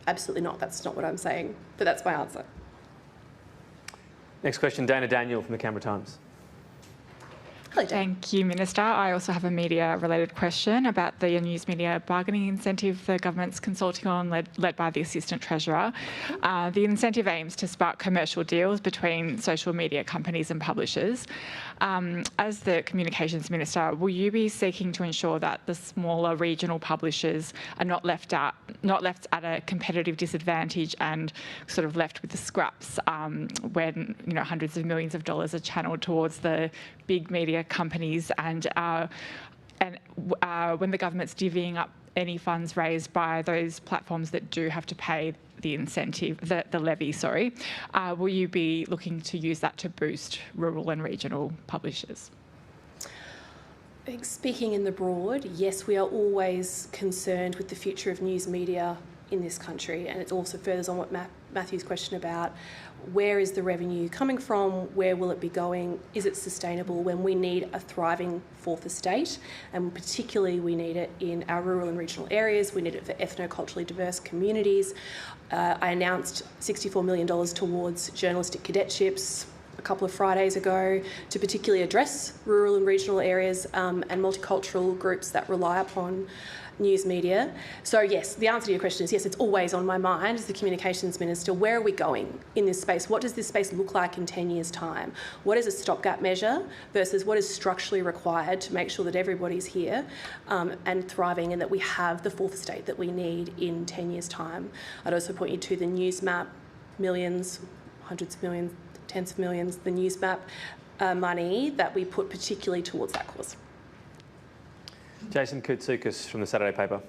Absolutely not, that's not what I'm saying, but that's my answer. Next question, Dana Daniel from the Canberra Times. Hello, Jane. Thank you, Minister. I also have a media-related question about the news media bargaining incentive the government's consulting on, led by the Assistant Treasurer. The incentive aims to spark commercial deals between social media companies and publishers. As the Communications Minister, will you be seeking to ensure that the smaller regional publishers are not left at a competitive disadvantage and sort of left with the scraps when hundreds of millions of dollars are channelled towards the big media companies, and when the government's divvying up any funds raised by those platforms that do have to pay the incentive, the levy, will you be looking to use that to boost rural and regional publishers? I think speaking in the broad, yes, we are always concerned with the future of news media in this country, and it also furthers on what Matthew's question about where is the revenue coming from, where will it be going, is it sustainable when we need a thriving fourth estate, and particularly we need it in our rural and regional areas, we need it for ethno-culturally diverse communities. I announced $64 million towards journalistic cadetships a couple of Fridays ago to particularly address rural and regional areas and multicultural groups that rely upon news media. So yes, the answer to your question is yes, it's always on my mind as the Communications Minister. Where are we going in this space? What does this space look like in 10 years' time? What is a stopgap measure versus what is structurally required to make sure that everybody's here and thriving, and that we have the fourth estate that we need in 10 years' time? I'd also point you to the news map, millions, hundreds of millions, tens of millions, the news map money that we put particularly towards that cause. Jason Koutsoukis from the Saturday paper.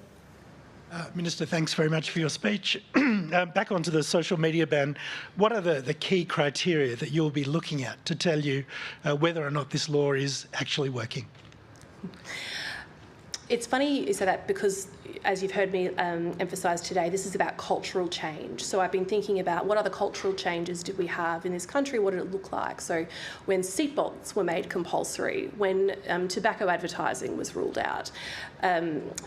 Minister, thanks very much for your speech. Back onto the social media ban, what are the key criteria that you'll be looking at to tell you whether or not this law is actually working? It's funny you say that because, as you've heard me emphasise today, this is about cultural change. So I've been thinking about what other cultural changes did we have in this country, what did it look like? So when seatbelts were made compulsory, when tobacco advertising was ruled out,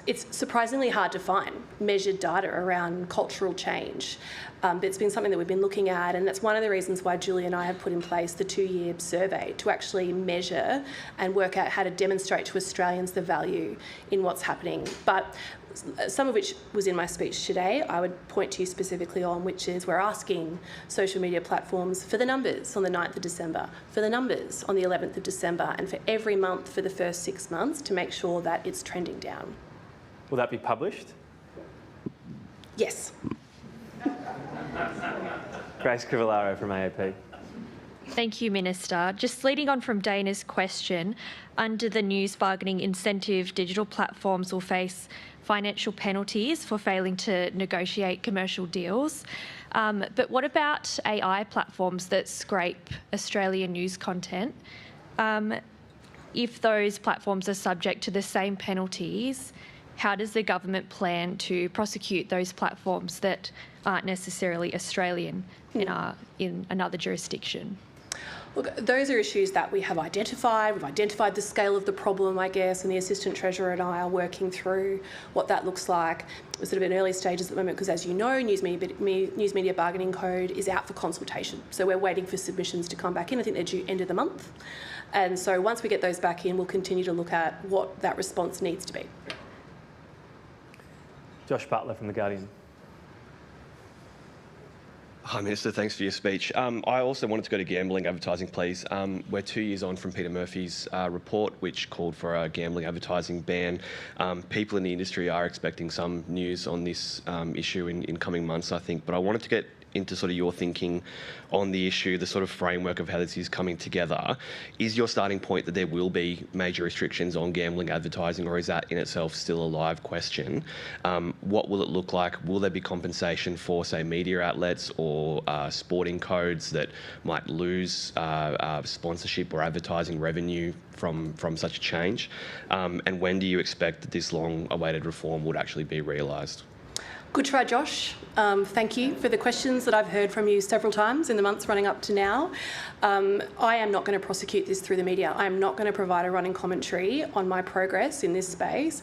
it's surprisingly hard to find measured data around cultural change. But it's been something that we've been looking at, and that's one of the reasons why Julie and I have put in place the 2-year survey to actually measure and work out how to demonstrate to Australians the value in what's happening. But some of which was in my speech today, I would point to you specifically on, which is we're asking social media platforms for the numbers on the 9th of December, for the numbers on the 11th of December, and for every month for the first 6 months to make sure that it's trending down. Will that be published? Yes. Grace Crivellaro from AAP. Thank you, Minister. Just leading on from Dana's question, under the news bargaining incentive, digital platforms will face financial penalties for failing to negotiate commercial deals. But what about AI platforms that scrape Australian news content? If those platforms are subject to the same penalties, how does the government plan to prosecute those platforms that aren't necessarily Australian and are in another jurisdiction? Look, those are issues that we have identified. We've identified the scale of the problem, I guess, and the Assistant Treasurer and I are working through what that looks like. We're sort of in early stages at the moment because, as you know, News Media Bargaining Code is out for consultation. So we're waiting for submissions to come back in. I think they're due end of the month. And so once we get those back in, we'll continue to look at what that response needs to be. Josh Butler from The Guardian. Hi, Minister. Thanks for your speech. I also wanted to go to gambling advertising, please. We're 2 years on from Peter Murphy's report, which called for a gambling advertising ban. People in the industry are expecting some news on this issue in coming months, I think. But I wanted to get into sort of your thinking on the issue, the sort of framework of how this is coming together. Is your starting point that there will be major restrictions on gambling advertising, or is that in itself still a live question? What will it look like? Will there be compensation for, say, media outlets or sporting codes that might lose sponsorship or advertising revenue from such a change? And when do you expect that this long-awaited reform would actually be realised? Good try, Josh. Thank you for the questions that I've heard from you several times in the months running up to now. I am not going to prosecute this through the media. I am not going to provide a running commentary on my progress in this space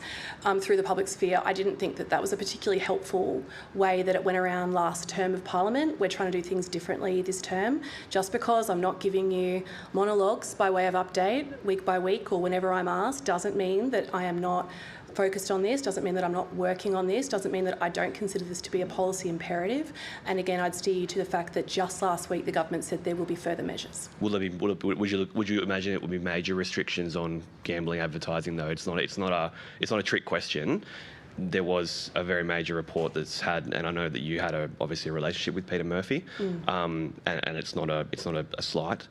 through the public sphere. I didn't think that that was a particularly helpful way that it went around last term of Parliament. We're trying to do things differently this term. Just because I'm not giving you monologues by way of update week by week or whenever I'm asked doesn't mean that I am not focused on this, doesn't mean that I'm not working on this, doesn't mean that I don't consider this to be a policy imperative. And again, I'd steer you to the fact that just last week the government said there will be further measures. Would you imagine it would be major restrictions on gambling advertising though? It's not a trick question. There was a very major report that's had, and I know that you had obviously a relationship with Peter Murphy, and it's not a slight.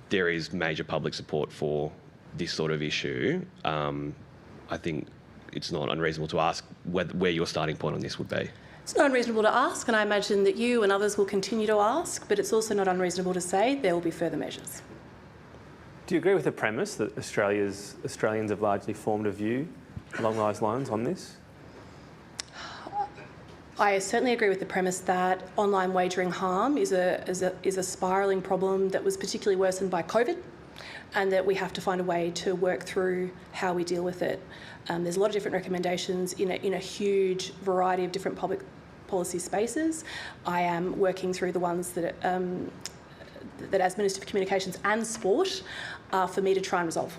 There is major public support for this sort of issue. I think it's not unreasonable to ask where your starting point on this would be. It's not unreasonable to ask, and I imagine that you and others will continue to ask, but it's also not unreasonable to say there will be further measures. Do you agree with the premise that Australians have largely formed a view along those lines on this? I certainly agree with the premise that online wagering harm is a spiralling problem that was particularly worsened by COVID, and that we have to find a way to work through how we deal with it. There's a lot of different recommendations in a huge variety of different public policy spaces. I am working through the ones that as Minister for Communications and Sport are for me to try and resolve.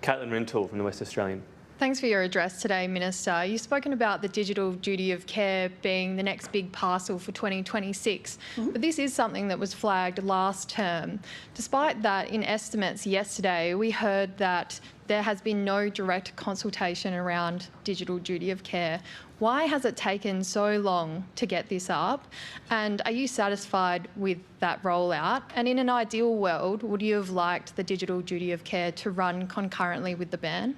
Caitlin Rintoul from the West Australian. Thanks for your address today, Minister. You've spoken about the digital duty of care being the next big parcel for 2026, but this is something that was flagged last term. Despite that, in estimates yesterday, we heard that there has been no direct consultation around digital duty of care. Why has it taken so long to get this up? And are you satisfied with that rollout? And in an ideal world, would you have liked the digital duty of care to run concurrently with the ban?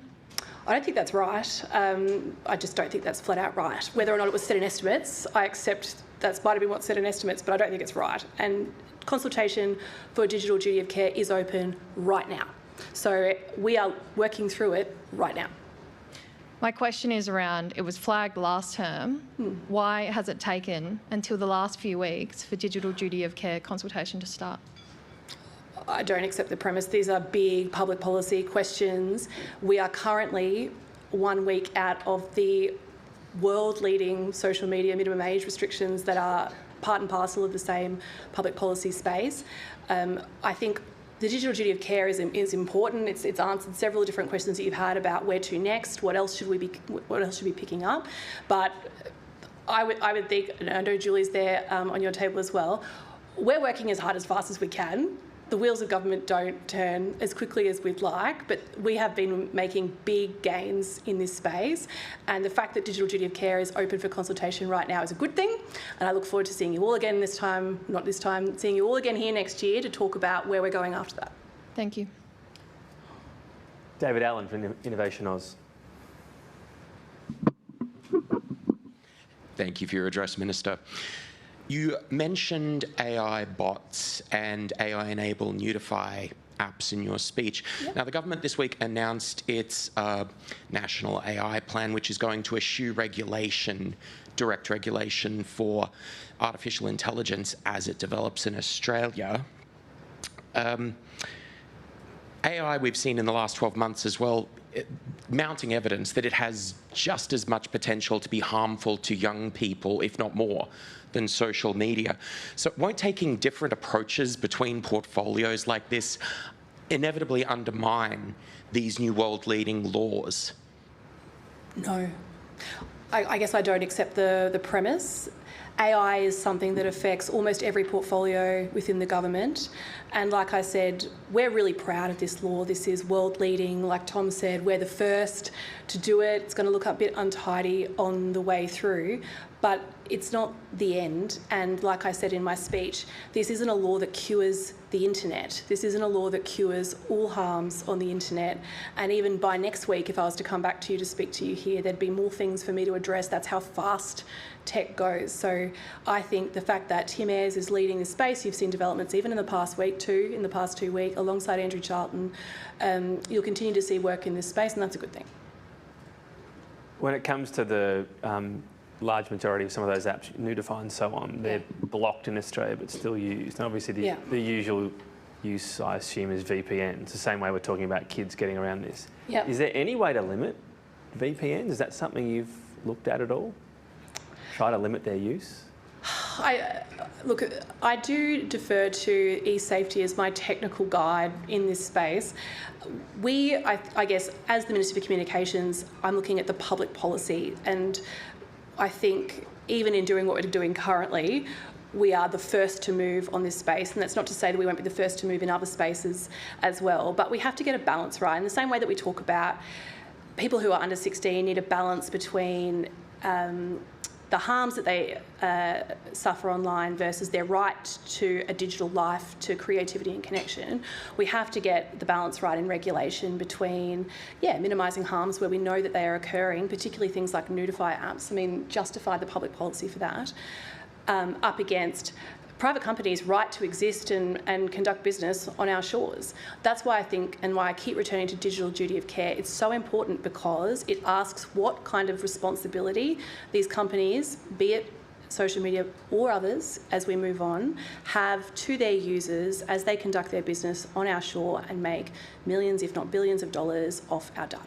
I don't think that's right. I just don't think that's flat out right. Whether or not it was set in estimates, I accept that might have been what's set in estimates, but I don't think it's right. And consultation for a digital duty of care is open right now. So we are working through it right now. My question is around, it was flagged last term. Why has it taken until the last few weeks for digital duty of care consultation to start? I don't accept the premise. These are big public policy questions. We are currently 1 week out of the world-leading social media minimum age restrictions that are part and parcel of the same public policy space. I think the digital duty of care is important. It's answered several different questions that you've had about where to next, what else should we be picking up. But I would think, and I know Julie's there on your table as well, we're working as hard as fast as we can. The wheels of government don't turn as quickly as we'd like, but we have been making big gains in this space. And the fact that digital duty of care is open for consultation right now is a good thing. And I look forward to seeing you all again seeing you all again here next year to talk about where we're going after that. Thank you. David Allen from Innovation Oz. Thank you for your address, Minister. You mentioned AI bots and AI-enable Notify apps in your speech. Yep. Now, the government this week announced its national AI plan, which is going to eschew direct regulation for artificial intelligence as it develops in Australia. AI, we've seen in the last 12 months as well, mounting evidence that it has just as much potential to be harmful to young people, if not more, than social media. So won't taking different approaches between portfolios like this inevitably undermine these new world-leading laws? No. I guess I don't accept the premise. AI is something that affects almost every portfolio within the government. And like I said, we're really proud of this law. This is world leading. Like Tom said, we're the first to do it. It's going to look a bit untidy on the way through, but it's not the end. And like I said in my speech, this isn't a law that cures the internet. This isn't a law that cures all harms on the internet. And even by next week, if I was to come back to you to speak to you here, there'd be more things for me to address. That's how fast tech goes. So I think the fact that Tim Ayres is leading this space, you've seen developments even in the past week too, in the past 2 weeks, alongside Andrew Charlton, you'll continue to see work in this space, and that's a good thing. When it comes to the large majority of some of those apps, Nudify and so on, they're blocked in Australia but still used. And obviously the usual use, I assume, is VPNs. It's the same way we're talking about kids getting around this. Yep. Is there any way to limit VPNs? Is that something you've looked at all? Try to limit their use? Look, I do defer to eSafety as my technical guide in this space. I guess, as the Minister for Communications, I'm looking at the public policy, and I think even in doing what we're doing currently, we are the first to move on this space, and that's not to say that we won't be the first to move in other spaces as well, but we have to get a balance right. In the same way that we talk about people who are under 16 need a balance between the harms that they suffer online versus their right to a digital life, to creativity and connection. We have to get the balance right in regulation between, minimising harms where we know that they are occurring, particularly things like Nudify apps. I mean, justify the public policy for that, up against private companies' right to exist and conduct business on our shores. That's why I think, and why I keep returning to digital duty of care, it's so important, because it asks what kind of responsibility these companies, be it social media or others, as we move on, have to their users as they conduct their business on our shore and make millions, if not billions of dollars off our data.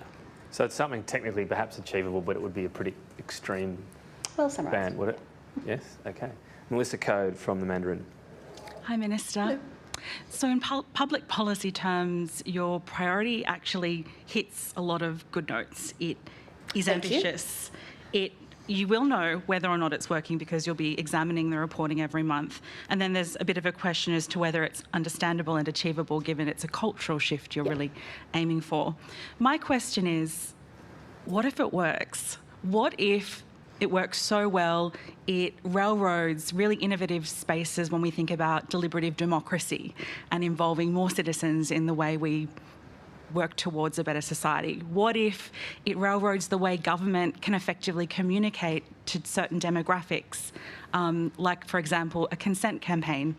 So it's something technically perhaps achievable, but it would be a pretty extreme ban, would it? Yes? Okay. Melissa Code from the Mandarin. Hi, Minister. Hello. So in public policy terms, your priority hits a lot of good notes. It is ambitious. You will know whether or not it's working because you'll be examining the reporting every month. And then there's a bit of a question as to whether it's understandable and achievable, given it's a cultural shift you're really aiming for. My question is, what if it works? What if it works so well, it railroads really innovative spaces when we think about deliberative democracy and involving more citizens in the way we work towards a better society? What if it railroads the way government can effectively communicate to certain demographics, like, for example, a consent campaign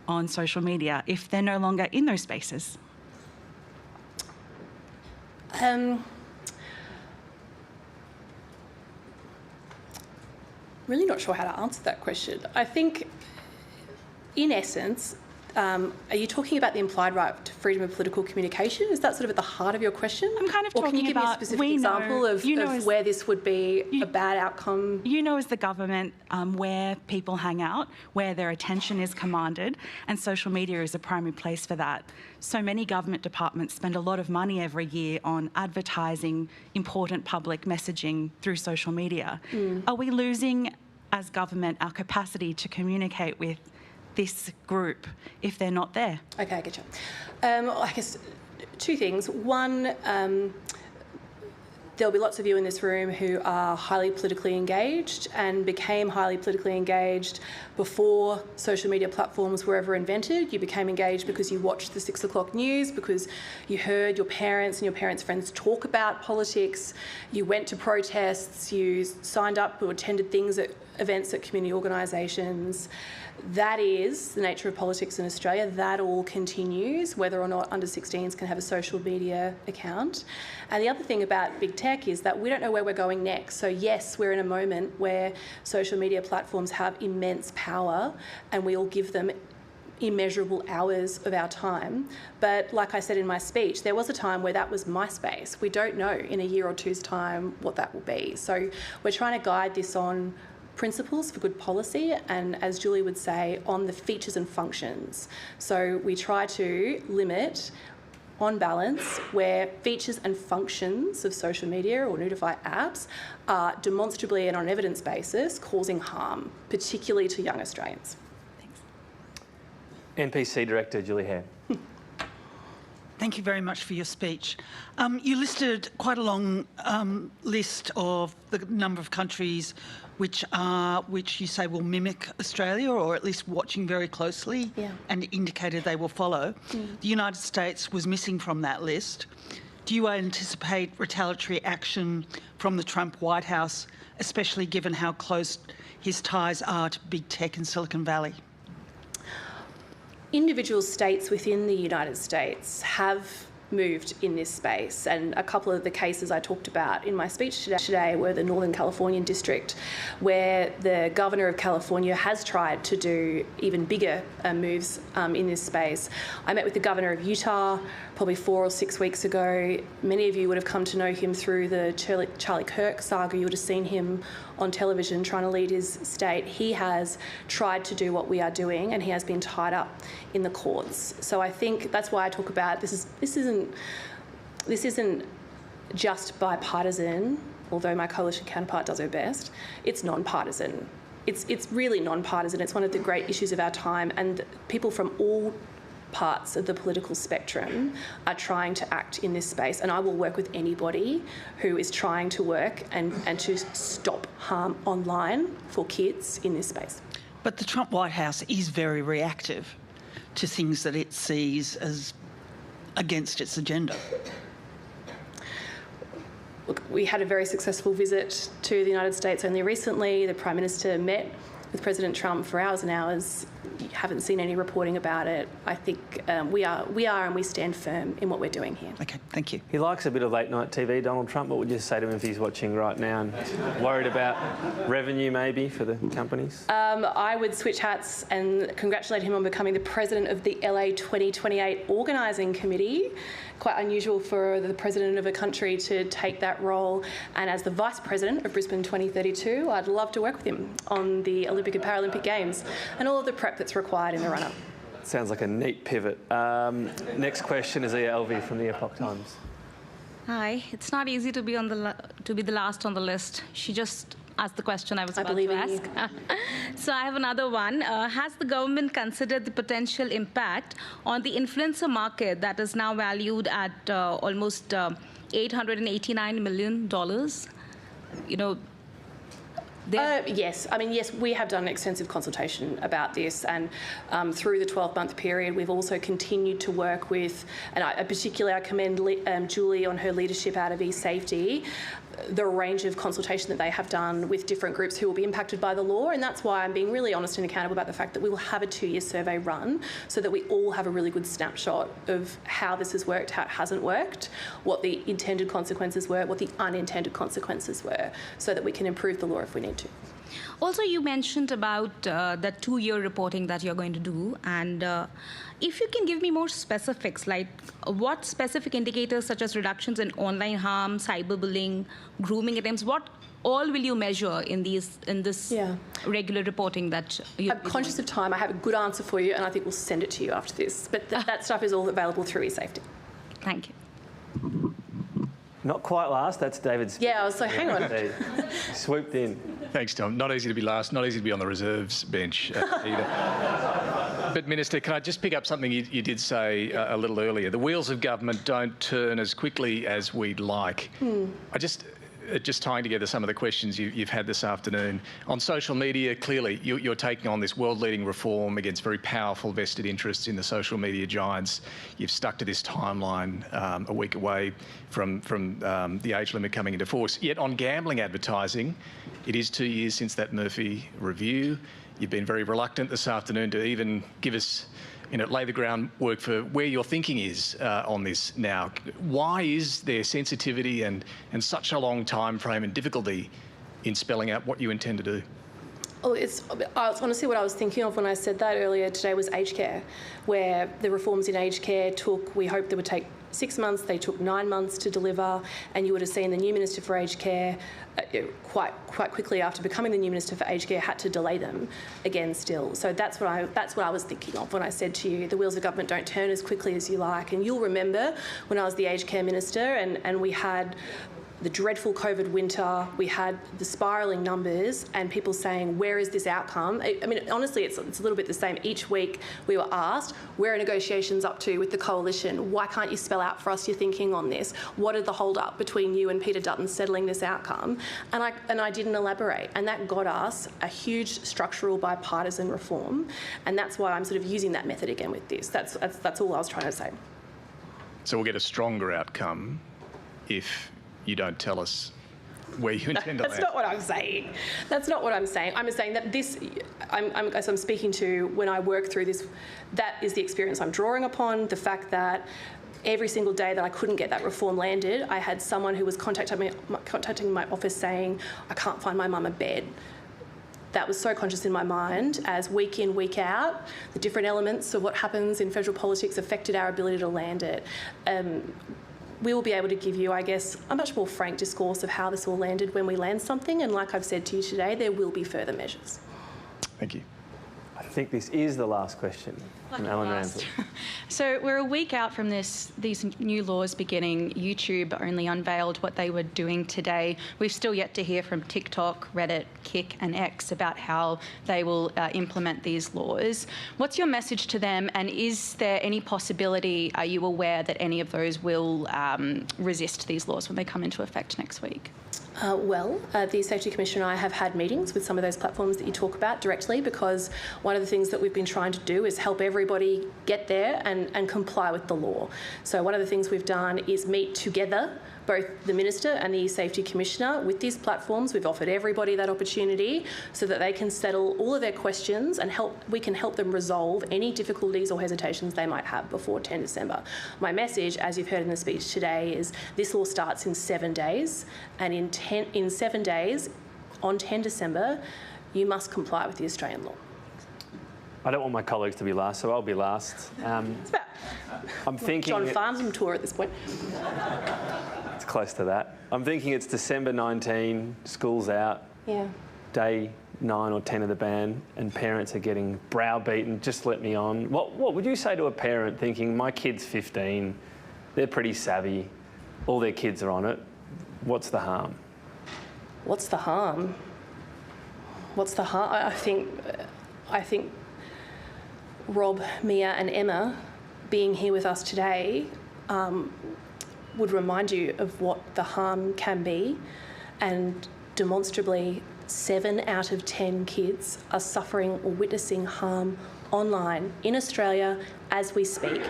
on social media, if they're no longer in those spaces? Really not sure how to answer that question. I think, in essence, are you talking about the implied right to freedom of political communication? Is that sort of at the heart of your question? I'm kind of or talking about... can you give me a specific example of where this would be a bad outcome? You know, as the government, where people hang out, where their attention is commanded, and social media is a primary place for that. So many government departments spend a lot of money every year on advertising important public messaging through social media. Are we losing, as government, our capacity to communicate with this group if they're not there? Okay, I get you. I guess two things. One, there'll be lots of you in this room who are highly politically engaged and became highly politically engaged before social media platforms were ever invented. You became engaged because you watched the 6 o'clock news, because you heard your parents and your parents' friends talk about politics, you went to protests, you signed up or attended events at community organisations. That is the nature of politics in Australia. That all continues, whether or not under 16s can have a social media account. And the other thing about big tech is that we don't know where we're going next. So yes, we're in a moment where social media platforms have immense power and we all give them immeasurable hours of our time. But like I said in my speech, there was a time where that was MySpace. We don't know in a year or two's time what that will be. So we're trying to guide this on principles for good policy and, as Julie would say, on the features and functions. So we try to limit on balance, where features and functions of social media or notify apps are demonstrably and on an evidence basis causing harm, particularly to young Australians. NPC Director Julie Hare. Thank you very much for your speech. You listed quite a long list of the number of countries which you say will mimic Australia, or at least watching very closely, and indicated they will follow. The United States was missing from that list. Do you anticipate retaliatory action from the Trump White House, especially given how close his ties are to big tech in Silicon Valley? Individual states within the United States have moved in this space, and a couple of the cases I talked about in my speech today were the Northern Californian district, where the Governor of California has tried to do even bigger moves in this space. I met with the Governor of Utah probably 4 or 6 weeks ago. Many of you would have come to know him through the Charlie Kirk saga. You would have seen him on television trying to lead his state. He has tried to do what we are doing, and he has been tied up in the courts. So I think that's why I talk about this isn't just bipartisan, although my coalition counterpart does her best. It's non-partisan. It's really non-partisan. It's one of the great issues of our time, and people from all parts of the political spectrum are trying to act in this space, and I will work with anybody who is trying to work and to stop harm online for kids in this space. But the Trump White House is very reactive to things that it sees as against its agenda. Look, we had a very successful visit to the United States only recently. The Prime Minister met with President Trump for hours and hours. You haven't seen any reporting about it. I think we are and we stand firm in what we're doing here. Okay, thank you. He likes a bit of late night TV, Donald Trump. What would you say to him if he's watching right now and worried about revenue maybe for the companies? I would switch hats and congratulate him on becoming the president of the LA 2028 Organising Committee. Quite unusual for the president of a country to take that role. And as the vice president of Brisbane 2032, I'd love to work with him on the Olympic and Paralympic Games and all of the prep that's required in the run-up. Sounds like a neat pivot. Next question is Elvie from the Epoch Times. Hi, it's not easy to be the last on the list. She just asked the question I was about to ask. So I have another one. Has the government considered the potential impact on the influencer market that is now valued at almost $889 million? You know, yes. I mean, yes, we have done an extensive consultation about this, and through the 12-month period, we've also continued to work with, and particularly I commend Julie on her leadership out of eSafety, the range of consultation that they have done with different groups who will be impacted by the law, and that's why I'm being really honest and accountable about the fact that we will have a 2-year survey run so that we all have a really good snapshot of how this has worked, how it hasn't worked, what the intended consequences were, what the unintended consequences were, so that we can improve the law if we need to. Also, you mentioned about that 2-year reporting that you're going to do, and if you can give me more specifics, like what specific indicators such as reductions in online harm, cyberbullying, grooming attempts, what all will you measure in this regular reporting that you're I'm conscious of time. I have a good answer for you, and I think we'll send it to you after this. But that stuff is all available through eSafety. Thank you. Not quite last, that's David's. Yeah, I was like, hang on. Swooped in. Thanks, Tom. Not easy to be last, not easy to be on the reserves bench either. But, Minister, can I just pick up something you did say a little earlier? The wheels of government don't turn as quickly as we'd like. Just tying together some of the questions you've had this afternoon. On social media, clearly, you're taking on this world-leading reform against very powerful vested interests in the social media giants. You've stuck to this timeline a week away from the age limit coming into force. Yet on gambling advertising, it is 2 years since that Murphy review. You've been very reluctant this afternoon to even give us, lay the groundwork for where your thinking is on this now. Why is there sensitivity and such a long time frame and difficulty in spelling out what you intend to do? Well, honestly what I was thinking of when I said that earlier today was aged care, where the reforms in aged care we hoped they would take 6 months, they took 9 months to deliver, and you would have seen the new Minister for Aged Care quite quickly after becoming the new Minister for Aged Care had to delay them again still. So that's what I was thinking of when I said to you, the wheels of government don't turn as quickly as you like. And you'll remember when I was the Aged Care Minister and we had the dreadful COVID winter, we had the spiralling numbers and people saying, where is this outcome? I mean, honestly, it's a little bit the same. Each week we were asked, where are negotiations up to with the coalition? Why can't you spell out for us your thinking on this? What are the hold-up between you and Peter Dutton settling this outcome? And I didn't elaborate. And that got us a huge structural bipartisan reform. And that's why I'm sort of using that method again with this. That's all I was trying to say. So we'll get a stronger outcome if you don't tell us where you intend to land. That's not what I'm saying. That's not what I'm saying. I'm saying that this, as I'm speaking to when I work through this, that is the experience I'm drawing upon, the fact that every single day that I couldn't get that reform landed, I had someone who was contacting my office saying, I can't find my mum a bed. That was so conscious in my mind as week in, week out, the different elements of what happens in federal politics affected our ability to land it. We will be able to give you, I guess, a much more frank discourse of how this all landed when we land something. And like I've said to you today, there will be further measures. Thank you. I think this is the last question from Alan Ramsey. So we're a week out from these new laws beginning. YouTube only unveiled what they were doing today. We've still yet to hear from TikTok, Reddit, Kik and X about how they will implement these laws. What's your message to them, and is there any possibility, are you aware that any of those will resist these laws when they come into effect next week? The Safety Commissioner and I have had meetings with some of those platforms that you talk about directly, because one of the things that we've been trying to do is help everybody get there and comply with the law. So one of the things we've done is meet together, both the Minister and the Safety Commissioner, with these platforms. We've offered everybody that opportunity so that they can settle all of their questions and we can help them resolve any difficulties or hesitations they might have before 10 December. My message, as you've heard in the speech today, is this law starts in 7 days, and in 7 days, on 10 December, you must comply with the Australian law. I don't want my colleagues to be last, so I'll be last. I'm thinking John Farnham tour at this point. It's close to that. I'm thinking it's December 19, school's out. Yeah. Day 9 or 10 of the ban, and parents are getting browbeaten, just let me on. What would you say to a parent thinking, my kid's 15, they're pretty savvy, all their kids are on it, what's the harm? What's the harm? What's the harm? I think Rob, Mia and Emma being here with us today would remind you of what the harm can be, and demonstrably 7 out of 10 kids are suffering or witnessing harm online in Australia as we speak.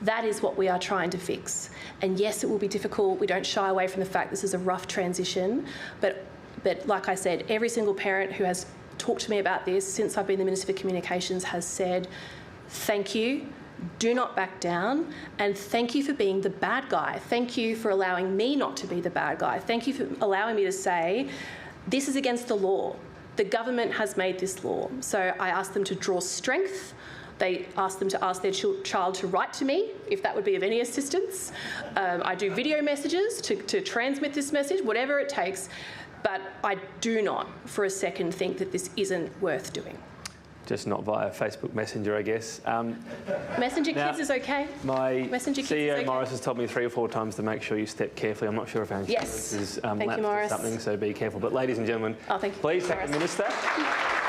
That is what we are trying to fix. And yes, it will be difficult. We don't shy away from the fact this is a rough transition, but like I said, every single parent who has talked to me about this since I've been the Minister for Communications has said, thank you, do not back down, and thank you for being the bad guy. Thank you for allowing me not to be the bad guy. Thank you for allowing me to say, this is against the law. The government has made this law. So I asked them to draw strength. They asked them to ask their child to write to me, if that would be of any assistance. I do video messages to transmit this message, whatever it takes. But I do not for a second think that this isn't worth doing. Just not via Facebook Messenger, I guess. Messenger Kids is okay. My Messenger Kids CEO, is okay. Morris, has told me 3 or 4 times to make sure you step carefully. I'm not sure if our insurance is Thank you, Morris. something, so be careful. But ladies and gentlemen, thank you, please Morris. thank the Minister.